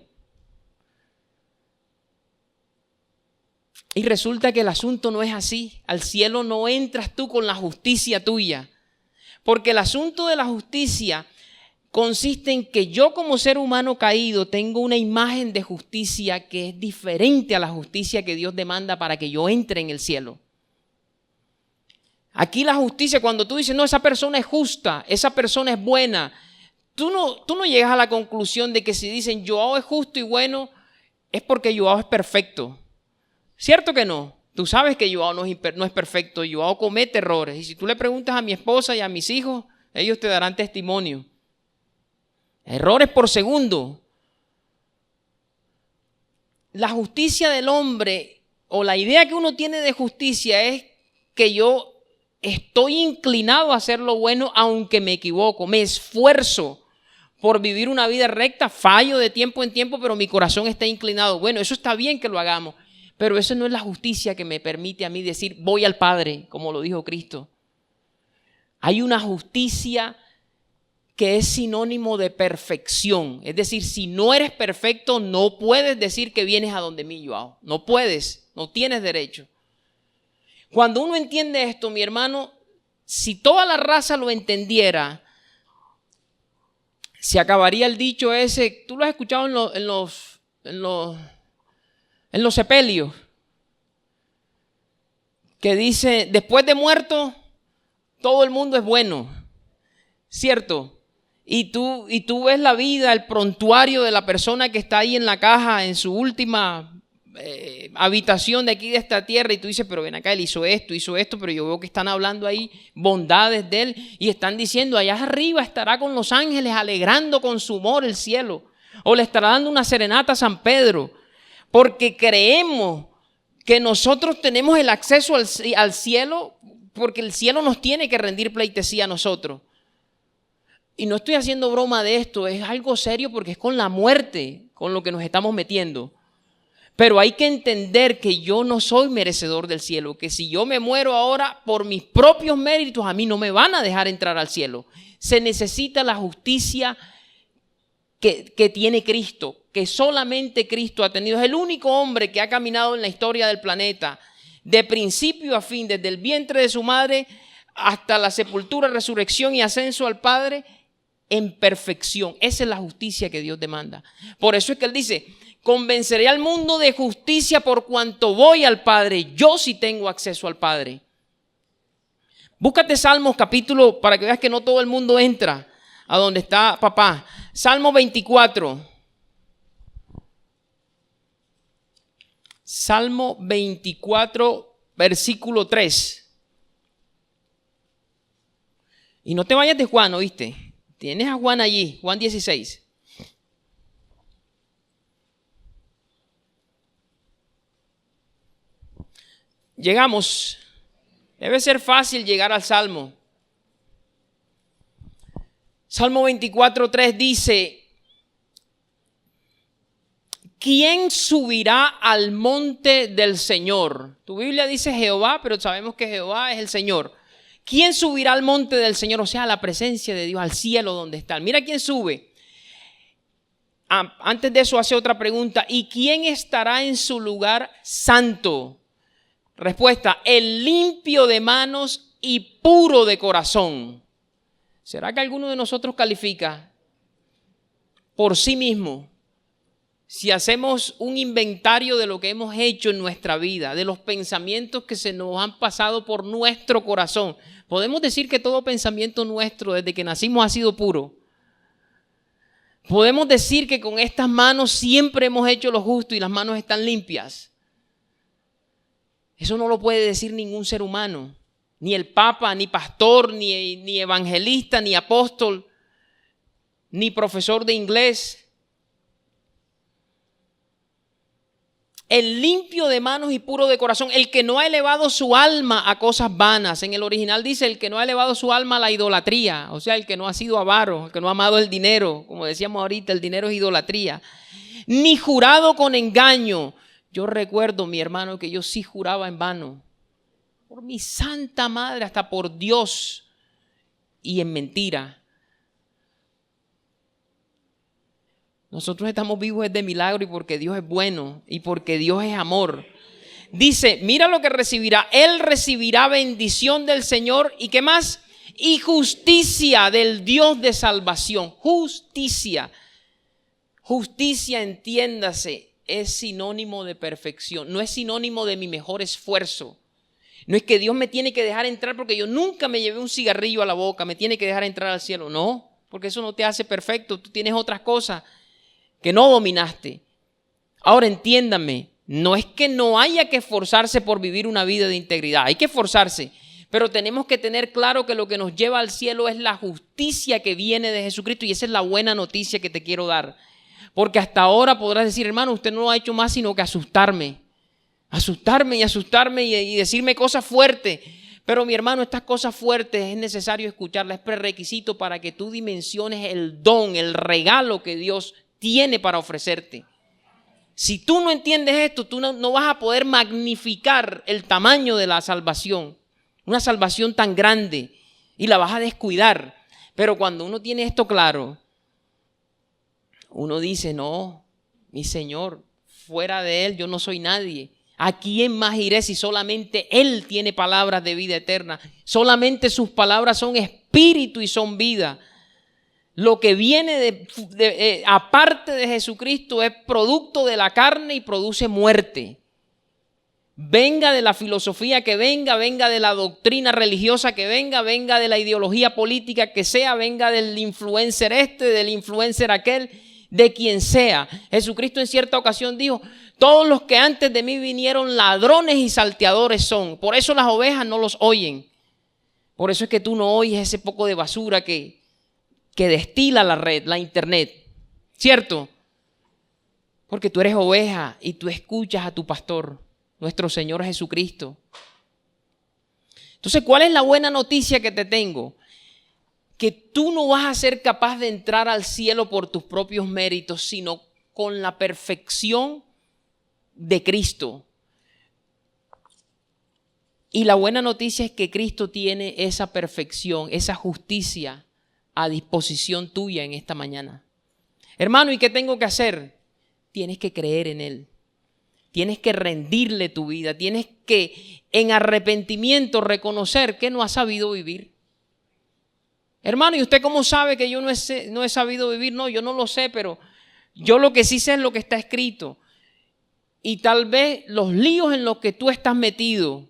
[SPEAKER 1] Y resulta que el asunto no es así. Al cielo no entras tú con la justicia tuya. Porque el asunto de la justicia consiste en que yo como ser humano caído tengo una imagen de justicia que es diferente a la justicia que Dios demanda para que yo entre en el cielo. Aquí la justicia, cuando tú dices, no, esa persona es justa, esa persona es buena, tú no llegas a la conclusión de que si dicen Joao es justo y bueno, es porque Joao es perfecto. ¿Cierto que no? Tú sabes que Joao no es perfecto, Joao comete errores. Y si tú le preguntas a mi esposa y a mis hijos, ellos te darán testimonio. Errores por segundo. La justicia del hombre o la idea que uno tiene de justicia es que yo estoy inclinado a hacer lo bueno aunque me equivoco. Me esfuerzo por vivir una vida recta, fallo de tiempo en tiempo, pero mi corazón está inclinado. Bueno, eso está bien que lo hagamos, pero eso no es la justicia que me permite a mí decir voy al Padre, como lo dijo Cristo. Hay una justicia que es sinónimo de perfección. Es decir, si no eres perfecto, no puedes decir que vienes a donde mí, Joao. No puedes, no tienes derecho. Cuando uno entiende esto, mi hermano, si toda la raza lo entendiera, se acabaría el dicho ese. Tú lo has escuchado en los sepelios, que dice, después de muerto, todo el mundo es bueno, ¿cierto? Y tú ves la vida, el prontuario de la persona que está ahí en la caja, en su última habitación de aquí de esta tierra, y tú dices, pero ven acá, él hizo esto, pero yo veo que están hablando ahí bondades de él y están diciendo, allá arriba estará con los ángeles alegrando con su humor el cielo, o le estará dando una serenata a San Pedro, porque creemos que nosotros tenemos el acceso al cielo, porque el cielo nos tiene que rendir pleitesía a nosotros. Y no estoy haciendo broma de esto, es algo serio, porque es con la muerte con lo que nos estamos metiendo. Pero hay que entender que yo no soy merecedor del cielo, que si yo me muero ahora por mis propios méritos, a mí no me van a dejar entrar al cielo. Se necesita la justicia que tiene Cristo, que solamente Cristo ha tenido. Es el único hombre que ha caminado en la historia del planeta, de principio a fin, desde el vientre de su madre hasta la sepultura, resurrección y ascenso al Padre, en perfección. Esa es la justicia que Dios demanda. Por eso es que Él dice, convenceré al mundo de justicia por cuanto voy al Padre. Yo sí tengo acceso al Padre. Búscate Salmos capítulo, para que veas que no todo el mundo entra a donde está papá. Salmo 24. Salmo 24, versículo 3. Y no te vayas de Juan, ¿oíste? Tienes a Juan allí, Juan 16. Llegamos. Debe ser fácil llegar al Salmo. Salmo 24:3 dice, ¿quién subirá al monte del Señor? Tu Biblia dice Jehová, pero sabemos que Jehová es el Señor. ¿Quién subirá al monte del Señor? O sea, a la presencia de Dios, al cielo donde está. Mira quién sube. Antes de eso hace otra pregunta. ¿Y quién estará en su lugar santo? Respuesta, el limpio de manos y puro de corazón. ¿Será que alguno de nosotros califica por sí mismo? Si hacemos un inventario de lo que hemos hecho en nuestra vida, de los pensamientos que se nos han pasado por nuestro corazón, podemos decir que todo pensamiento nuestro desde que nacimos ha sido puro. Podemos decir que con estas manos siempre hemos hecho lo justo y las manos están limpias. Eso no lo puede decir ningún ser humano, ni el papa, ni pastor, ni evangelista, ni apóstol, ni profesor de inglés. El limpio de manos y puro de corazón, el que no ha elevado su alma a cosas vanas. En el original dice el que no ha elevado su alma a la idolatría, o sea, el que no ha sido avaro, el que no ha amado el dinero. Como decíamos ahorita, el dinero es idolatría. Ni jurado con engaño. Yo recuerdo, mi hermano, que yo sí juraba en vano. Por mi santa madre, hasta por Dios y en mentira. Nosotros estamos vivos de milagro y porque Dios es bueno y porque Dios es amor. Dice, mira lo que recibirá. Él recibirá bendición del Señor y ¿qué más? Y justicia del Dios de salvación. Justicia. Justicia, entiéndase, es sinónimo de perfección. No es sinónimo de mi mejor esfuerzo. No es que Dios me tiene que dejar entrar porque yo nunca me llevé un cigarrillo a la boca. Me tiene que dejar entrar al cielo. No, porque eso no te hace perfecto. Tú tienes otras cosas que no dominaste. Ahora entiéndame, no es que no haya que esforzarse por vivir una vida de integridad, hay que esforzarse, pero tenemos que tener claro que lo que nos lleva al cielo es la justicia que viene de Jesucristo y esa es la buena noticia que te quiero dar. Porque hasta ahora podrás decir, hermano, usted no lo ha hecho más sino que asustarme y decirme cosas fuertes. Pero mi hermano, estas cosas fuertes es necesario escucharlas, es prerequisito para que tú dimensiones el don, el regalo que Dios tiene para ofrecerte. Si tú no entiendes esto, tú no vas a poder magnificar el tamaño de la salvación. Una salvación tan grande y la vas a descuidar. Pero cuando uno tiene esto claro, uno dice, no, mi Señor, fuera de Él yo no soy nadie. ¿A quién más iré si solamente Él tiene palabras de vida eterna? Solamente sus palabras son espíritu y son vida. Lo que viene aparte de Jesucristo es producto de la carne y produce muerte. Venga de la filosofía que venga, venga de la doctrina religiosa que venga, venga de la ideología política que sea, venga del influencer del influencer aquel, de quien sea. Jesucristo en cierta ocasión dijo: todos los que antes de mí vinieron ladrones y salteadores son. Por eso las ovejas no los oyen. Por eso es que tú no oyes ese poco de basura que destila la red, la internet. ¿Cierto? Porque tú eres oveja y tú escuchas a tu pastor, nuestro Señor Jesucristo. Entonces, ¿cuál es la buena noticia que te tengo? Que tú no vas a ser capaz de entrar al cielo por tus propios méritos, sino con la perfección de Cristo. Y la buena noticia es que Cristo tiene esa perfección, esa justicia a disposición tuya en esta mañana. Hermano, ¿y qué tengo que hacer? Tienes que creer en Él. Tienes que rendirle tu vida. Tienes que en arrepentimiento reconocer que no has sabido vivir. Hermano, ¿y usted cómo sabe que yo no he sabido vivir? No, yo no lo sé, pero yo lo que sí sé es lo que está escrito. Y tal vez los líos en los que tú estás metido,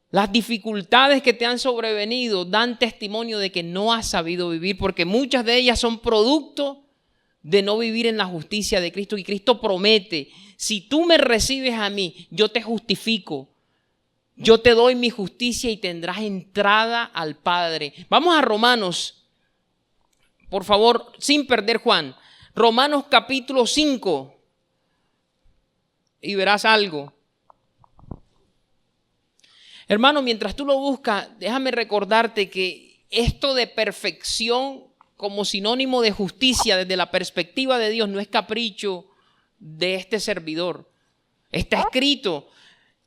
[SPEAKER 1] las dificultades que te han sobrevenido, dan testimonio de que no has sabido vivir, porque muchas de ellas son producto de no vivir en la justicia de Cristo. Y Cristo promete: si tú me recibes a mí, yo te justifico, yo te doy mi justicia y tendrás entrada al Padre. Vamos a Romanos, por favor, sin perder Juan. Romanos capítulo 5. Y verás algo. Hermano, mientras tú lo buscas, déjame recordarte que esto de perfección como sinónimo de justicia desde la perspectiva de Dios no es capricho de este servidor. Está escrito,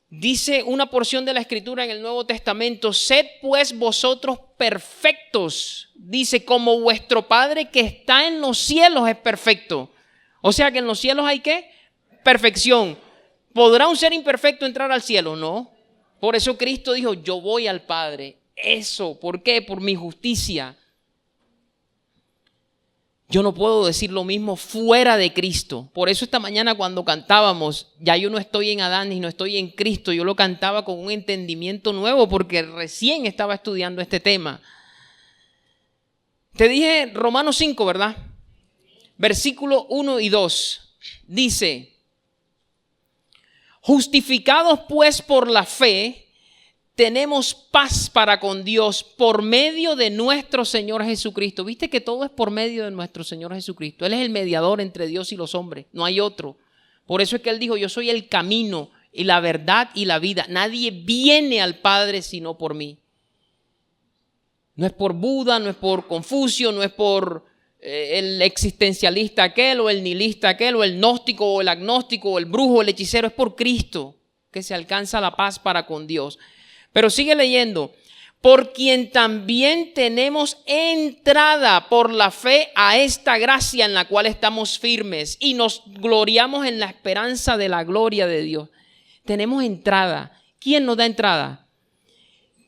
[SPEAKER 1] dice una porción de la Escritura en el Nuevo Testamento: sed pues vosotros perfectos, dice, como vuestro Padre que está en los cielos es perfecto. O sea que en los cielos hay ¿qué? Perfección. ¿Podrá un ser imperfecto entrar al cielo? No. Por eso Cristo dijo: yo voy al Padre. Eso, ¿por qué? Por mi justicia. Yo no puedo decir lo mismo fuera de Cristo. Por eso esta mañana cuando cantábamos, ya yo no estoy en Adán y no estoy en Cristo, yo lo cantaba con un entendimiento nuevo porque recién estaba estudiando este tema. Te dije Romanos 5, ¿verdad? Versículo 1 y 2. Dice: justificados pues por la fe, tenemos paz para con Dios por medio de nuestro Señor Jesucristo. ¿Viste que todo es por medio de nuestro Señor Jesucristo? Él es el mediador entre Dios y los hombres, no hay otro. Por eso es que Él dijo: yo soy el camino y la verdad y la vida. Nadie viene al Padre sino por mí. No es por Buda, no es por Confucio, no es por el existencialista aquel o el nihilista aquel o el gnóstico o el agnóstico o el brujo o el hechicero. Es por Cristo que se alcanza la paz para con Dios. Pero sigue leyendo: por quien también tenemos entrada por la fe a esta gracia en la cual estamos firmes y nos gloriamos en la esperanza de la gloria de Dios. Tenemos entrada. ¿Quién nos da entrada?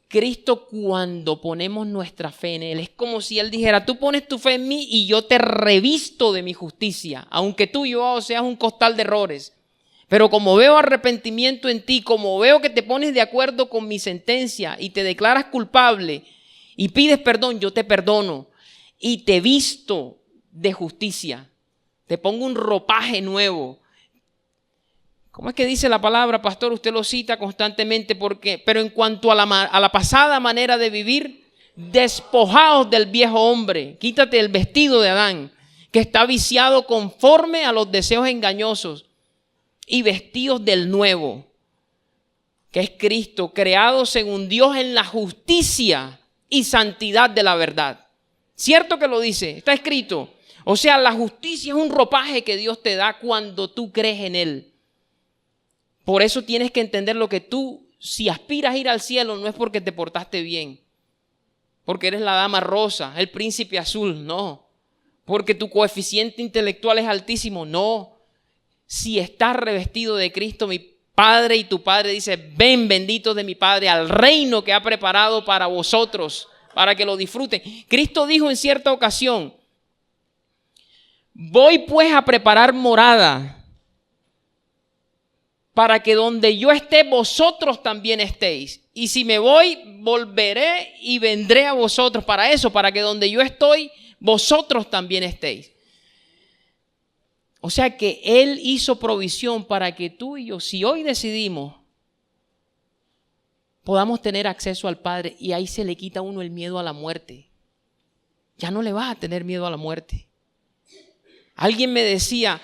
[SPEAKER 1] Cristo, cuando ponemos nuestra fe en Él. Es como si Él dijera: tú pones tu fe en mí y yo te revisto de mi justicia, aunque tú y yo seas un costal de errores. Pero como veo arrepentimiento en ti, como veo que te pones de acuerdo con mi sentencia y te declaras culpable y pides perdón, yo te perdono y te visto de justicia. Te pongo un ropaje nuevo. ¿Cómo es que dice la palabra, pastor? Usted lo cita constantemente. Pero en cuanto a la pasada manera de vivir, despojaos del viejo hombre. Quítate el vestido de Adán, que está viciado conforme a los deseos engañosos, y vestidos del nuevo, que es Cristo, creado según Dios en la justicia y santidad de la verdad. ¿Cierto que lo dice? Está escrito. O sea, la justicia es un ropaje que Dios te da cuando tú crees en Él. Por eso tienes que entender lo que tú, si aspiras a ir al cielo, no es porque te portaste bien, porque eres la dama rosa, el príncipe azul, no. Porque tu coeficiente intelectual es altísimo, no. si estás revestido de Cristo, mi Padre y tu Padre dice, ven benditos de mi Padre al reino que ha preparado para vosotros, para que lo disfruten. Cristo dijo en cierta ocasión, voy pues a preparar morada para que donde yo esté, vosotros también estéis. Y si me voy, volveré y vendré a vosotros para eso, para que donde yo estoy, vosotros también estéis. O sea que Él hizo provisión para que tú y yo, si hoy decidimos, podamos tener acceso al Padre, y ahí se le quita a uno el miedo a la muerte. Ya no le vas a tener miedo a la muerte. Alguien me decía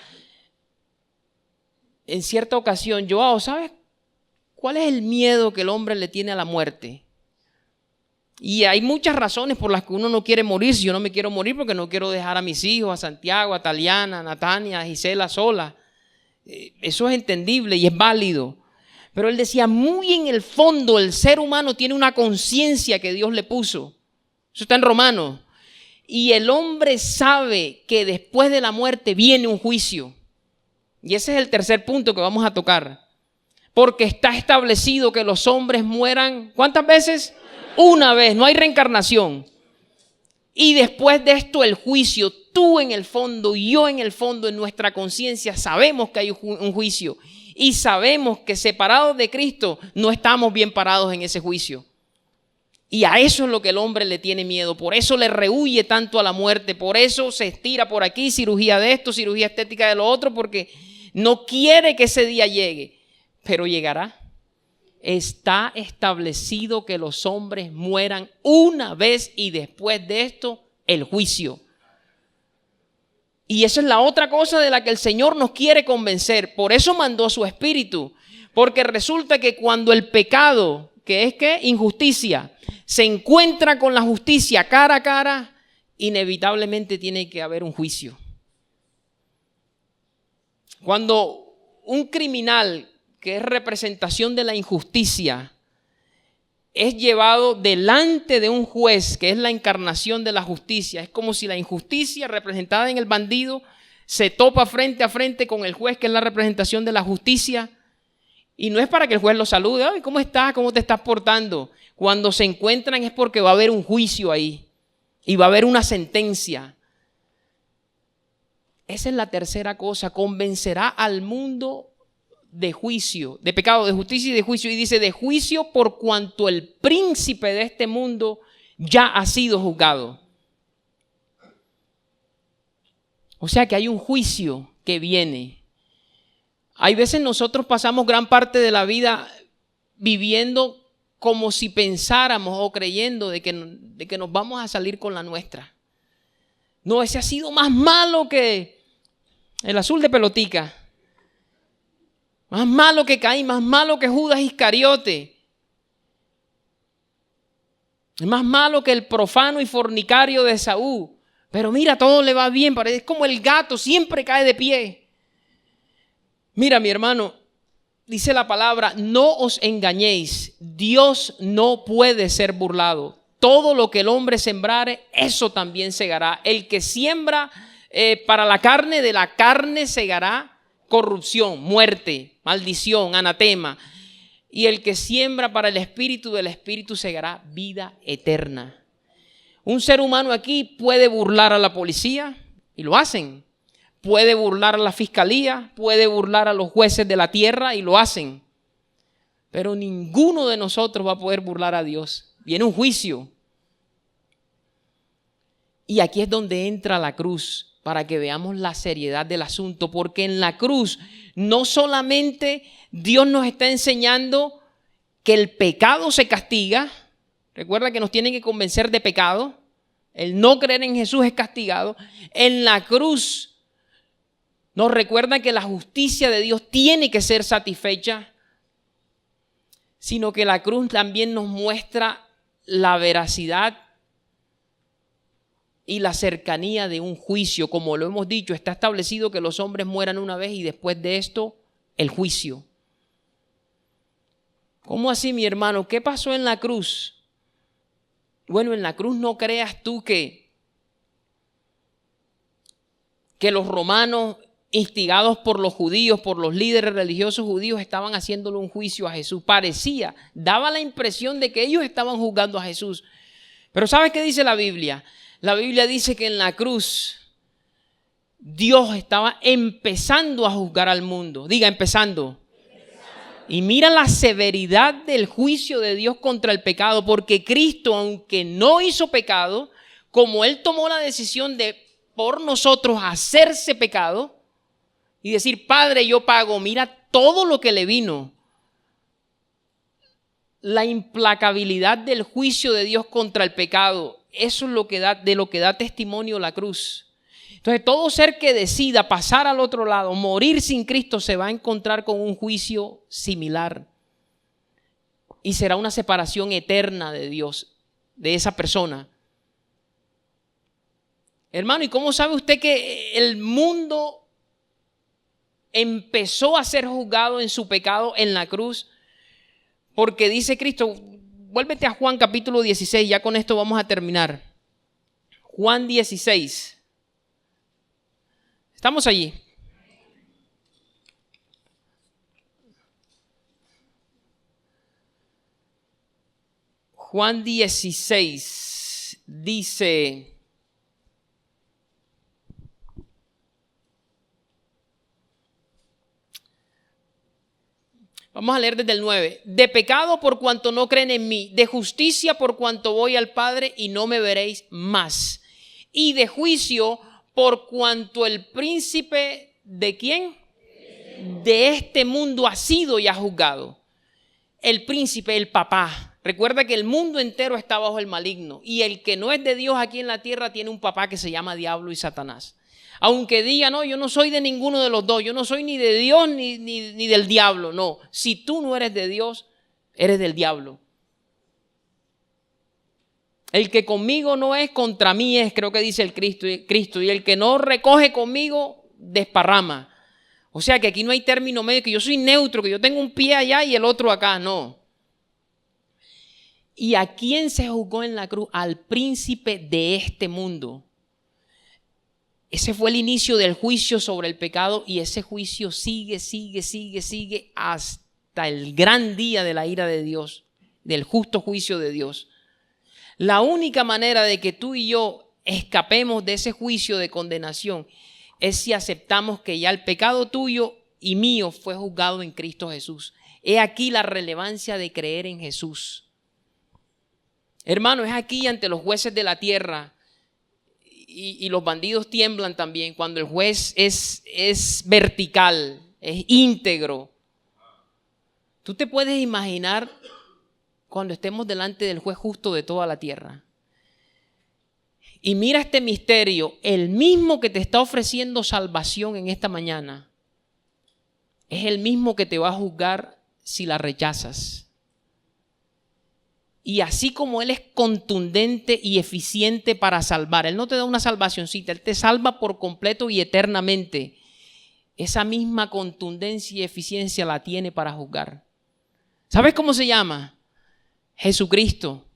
[SPEAKER 1] en cierta ocasión, Joao, ¿sabes cuál es el miedo que el hombre le tiene a la muerte? Y hay muchas razones por las que uno no quiere morir. Si yo no me quiero morir porque no quiero dejar a mis hijos, a Santiago, a Taliana, a Natania, a Gisela sola. Eso es entendible y es válido. Pero él decía, muy en el fondo el ser humano tiene una conciencia que Dios le puso. Eso está en Romanos. Y el hombre sabe que después de la muerte viene un juicio. Y ese es el tercer punto que vamos a tocar. Porque está establecido que los hombres mueran, ¿cuántas veces? Una vez, no hay reencarnación. Y después de esto el juicio. Tú en el fondo, yo en el fondo, en nuestra conciencia sabemos que hay un juicio. Y sabemos que separados de Cristo no estamos bien parados en ese juicio. Y a eso es lo que el hombre le tiene miedo. Por eso le rehúye tanto a la muerte. Por eso se estira por aquí, cirugía de esto, cirugía estética de lo otro, porque no quiere que ese día llegue. Pero llegará. Está establecido que los hombres mueran una vez y después de esto el juicio. Y esa es la otra cosa de la que el Señor nos quiere convencer. Por eso mandó su Espíritu. Porque resulta que cuando el pecado, que es ¿qué? Injusticia, se encuentra con la justicia cara a cara, inevitablemente tiene que haber un juicio. Cuando un criminal, que es representación de la injusticia, es llevado delante de un juez, que es la encarnación de la justicia. Es como si la injusticia representada en el bandido se topa frente a frente con el juez, que es la representación de la justicia. Y no es para que el juez lo salude. Ay, ¿cómo estás? ¿Cómo te estás portando? Cuando se encuentran es porque va a haber un juicio ahí. Y va a haber una sentencia. Esa es la tercera cosa. Convencerá al mundo de juicio, de pecado, de justicia y de juicio. Y dice de juicio por cuanto el príncipe de este mundo ya ha sido juzgado. O sea que hay un juicio que viene. Hay veces nosotros pasamos gran parte de la vida viviendo como si pensáramos o creyendo de que nos vamos a salir con la nuestra. No, ese ha sido más malo que el azul de pelotica. Más malo que Caín, más malo que Judas Iscariote. Es más malo que el profano y fornicario de Esaú. Pero mira, todo le va bien, es como el gato, siempre cae de pie. Mira, mi hermano, dice la palabra, no os engañéis, Dios no puede ser burlado. Todo lo que el hombre sembrare, eso también segará. El que siembra para la carne, de la carne segará corrupción, muerte, maldición, anatema. Y el que siembra para el espíritu, del espíritu segará vida eterna. Un ser humano aquí puede burlar a la policía, y lo hacen. Puede burlar a la fiscalía, puede burlar a los jueces de la tierra, y lo hacen. Pero ninguno de nosotros va a poder burlar a Dios. Viene un juicio. Y aquí es donde entra la cruz, para que veamos la seriedad del asunto. Porque en la cruz no solamente Dios nos está enseñando que el pecado se castiga. Recuerda que nos tienen que convencer de pecado. El no creer en Jesús es castigado. En la cruz nos recuerda que la justicia de Dios tiene que ser satisfecha, sino que la cruz también nos muestra la veracidad y la cercanía de un juicio. Como lo hemos dicho, está establecido que los hombres mueran una vez y después de esto, el juicio. ¿Cómo así, mi hermano? ¿Qué pasó en la cruz? Bueno, en la cruz no creas tú que los romanos instigados por los judíos, por los líderes religiosos judíos, estaban haciéndole un juicio a Jesús. Parecía, daba la impresión de que ellos estaban juzgando a Jesús. Pero ¿sabes qué dice la Biblia? La Biblia dice que en la cruz Dios estaba empezando a juzgar al mundo. Diga, empezando. Y mira la severidad del juicio de Dios contra el pecado, porque Cristo, aunque no hizo pecado, como Él tomó la decisión de por nosotros hacerse pecado y decir, Padre, yo pago, mira todo lo que le vino. La implacabilidad del juicio de Dios contra el pecado, eso es de lo que da testimonio la cruz. Entonces, todo ser que decida pasar al otro lado, morir sin Cristo, se va a encontrar con un juicio similar. Y será una separación eterna de Dios, de esa persona. Hermano, ¿y cómo sabe usted que el mundo empezó a ser juzgado en su pecado en la cruz? Porque dice Cristo, vuélvete a Juan capítulo 16, ya con esto vamos a terminar. Juan 16. Estamos allí. Juan 16 dice... Vamos a leer desde el 9. De pecado por cuanto no creen en mí, de justicia por cuanto voy al Padre y no me veréis más, y de juicio por cuanto el príncipe ¿de quién? De este mundo ha sido ya juzgado. El príncipe, el papá. Recuerda que el mundo entero está bajo el maligno, y el que no es de Dios aquí en la tierra tiene un papá que se llama Diablo y Satanás. Aunque diga, no, yo no soy de ninguno de los dos, yo no soy ni de Dios ni del diablo. No, si tú no eres de Dios, eres del diablo. El que conmigo no es, contra mí es, creo que dice el Cristo. Y el que no recoge conmigo, desparrama. O sea que aquí no hay término medio, que yo soy neutro, que yo tengo un pie allá y el otro acá, no. ¿Y a quién se juzgó en la cruz? Al príncipe de este mundo. Ese fue el inicio del juicio sobre el pecado, y ese juicio sigue hasta el gran día de la ira de Dios, del justo juicio de Dios. La única manera de que tú y yo escapemos de ese juicio de condenación es si aceptamos que ya el pecado tuyo y mío fue juzgado en Cristo Jesús. He aquí la relevancia de creer en Jesús. Hermano, es aquí ante los jueces de la tierra. Y los bandidos tiemblan también cuando el juez es vertical, es íntegro. Tú te puedes imaginar cuando estemos delante del juez justo de toda la tierra. Y mira este misterio, el mismo que te está ofreciendo salvación en esta mañana, es el mismo que te va a juzgar si la rechazas. Y así como Él es contundente y eficiente para salvar, Él no te da una salvacioncita, Él te salva por completo y eternamente. Esa misma contundencia y eficiencia la tiene para juzgar. ¿Sabes cómo se llama? Jesucristo.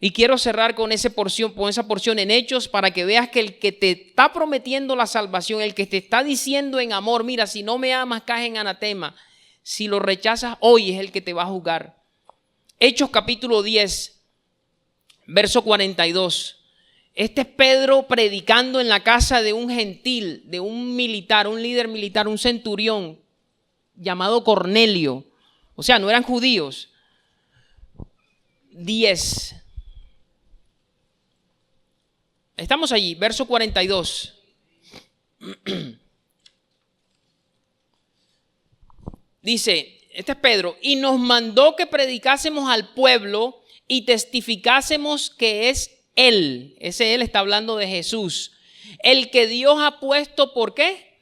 [SPEAKER 1] Y quiero cerrar con esa porción en Hechos, para que veas que el que te está prometiendo la salvación, el que te está diciendo en amor, mira, si no me amas, caes en anatema. Si lo rechazas hoy, es el que te va a juzgar. Hechos capítulo 10, verso 42. Este es Pedro predicando en la casa de un gentil, de un militar, un líder militar, un centurión llamado Cornelio. O sea, no eran judíos. 10. Estamos allí, verso 42. Dice, este es Pedro, y nos mandó que predicásemos al pueblo y testificásemos que es Él. Ese Él está hablando de Jesús. El que Dios ha puesto, ¿por qué?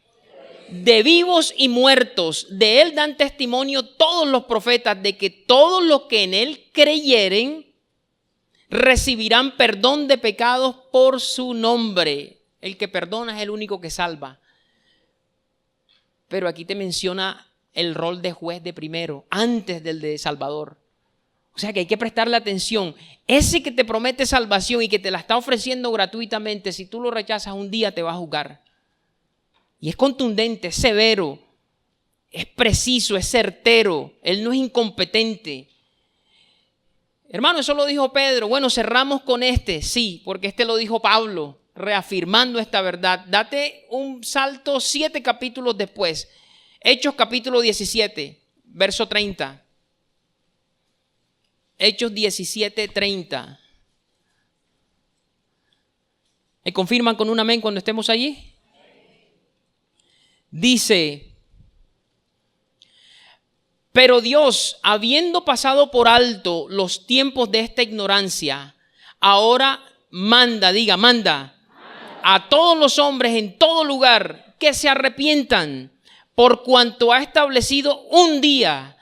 [SPEAKER 1] De vivos y muertos. De Él dan testimonio todos los profetas de que todos los que en Él creyeren recibirán perdón de pecados por su nombre. El que perdona es el único que salva. Pero aquí te menciona el rol de juez de primero, antes del de Salvador. O sea que hay que prestarle atención. Ese que te promete salvación y que te la está ofreciendo gratuitamente, si tú lo rechazas, un día te va a juzgar. Y es contundente, es severo, es preciso, es certero. Él no es incompetente. Hermano, eso lo dijo Pedro. Bueno, cerramos con sí, porque lo dijo Pablo, reafirmando esta verdad. Date un salto 7 capítulos después. Hechos capítulo 17, verso 30. Hechos 17, 30. ¿Me confirman con un amén cuando estemos allí? Dice: pero Dios, habiendo pasado por alto los tiempos de esta ignorancia, ahora manda a todos los hombres en todo lugar que se arrepientan, por cuanto ha establecido un día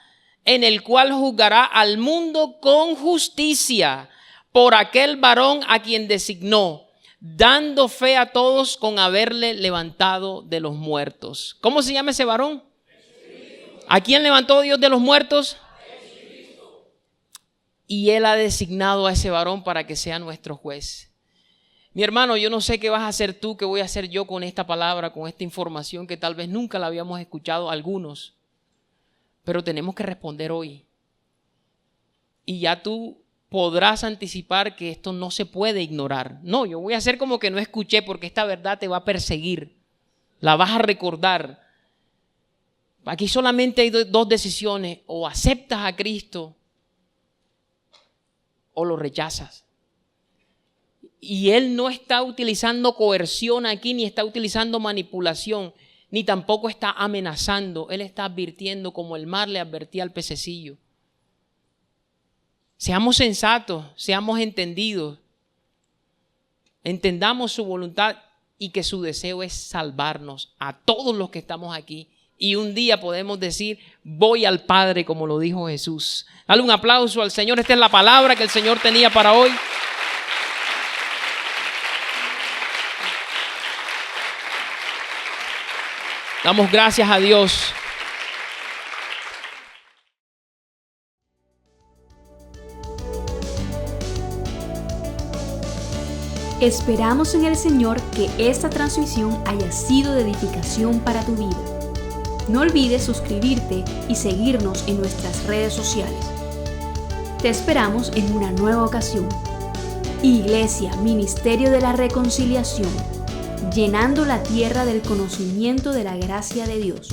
[SPEAKER 1] en el cual juzgará al mundo con justicia por aquel varón a quien designó, dando fe a todos con haberle levantado de los muertos. ¿Cómo se llama ese varón? ¿A quién levantó Dios de los muertos? Y Él ha designado a ese varón para que sea nuestro juez. Mi hermano, yo no sé qué vas a hacer tú, qué voy a hacer yo con esta palabra, con esta información que tal vez nunca la habíamos escuchado algunos. Pero tenemos que responder hoy. Y ya tú podrás anticipar que esto no se puede ignorar. No, yo voy a hacer como que no escuché, porque esta verdad te va a perseguir. La vas a recordar. Aquí solamente hay dos decisiones: o aceptas a Cristo o lo rechazas. Y Él no está utilizando coerción aquí, ni está utilizando manipulación, ni tampoco está amenazando. Él está advirtiendo como el mar le advertía al pececillo. Seamos sensatos, seamos entendidos, entendamos su voluntad y que su deseo es salvarnos a todos los que estamos aquí. Y un día podemos decir: voy al Padre, como lo dijo Jesús. Dale un aplauso al Señor. Esta es la palabra que el Señor tenía para hoy. Damos gracias a Dios.
[SPEAKER 2] Esperamos en el Señor que esta transmisión haya sido de edificación para tu vida. No olvides suscribirte y seguirnos en nuestras redes sociales. Te esperamos en una nueva ocasión. Iglesia, Ministerio de la Reconciliación, llenando la tierra del conocimiento de la gracia de Dios.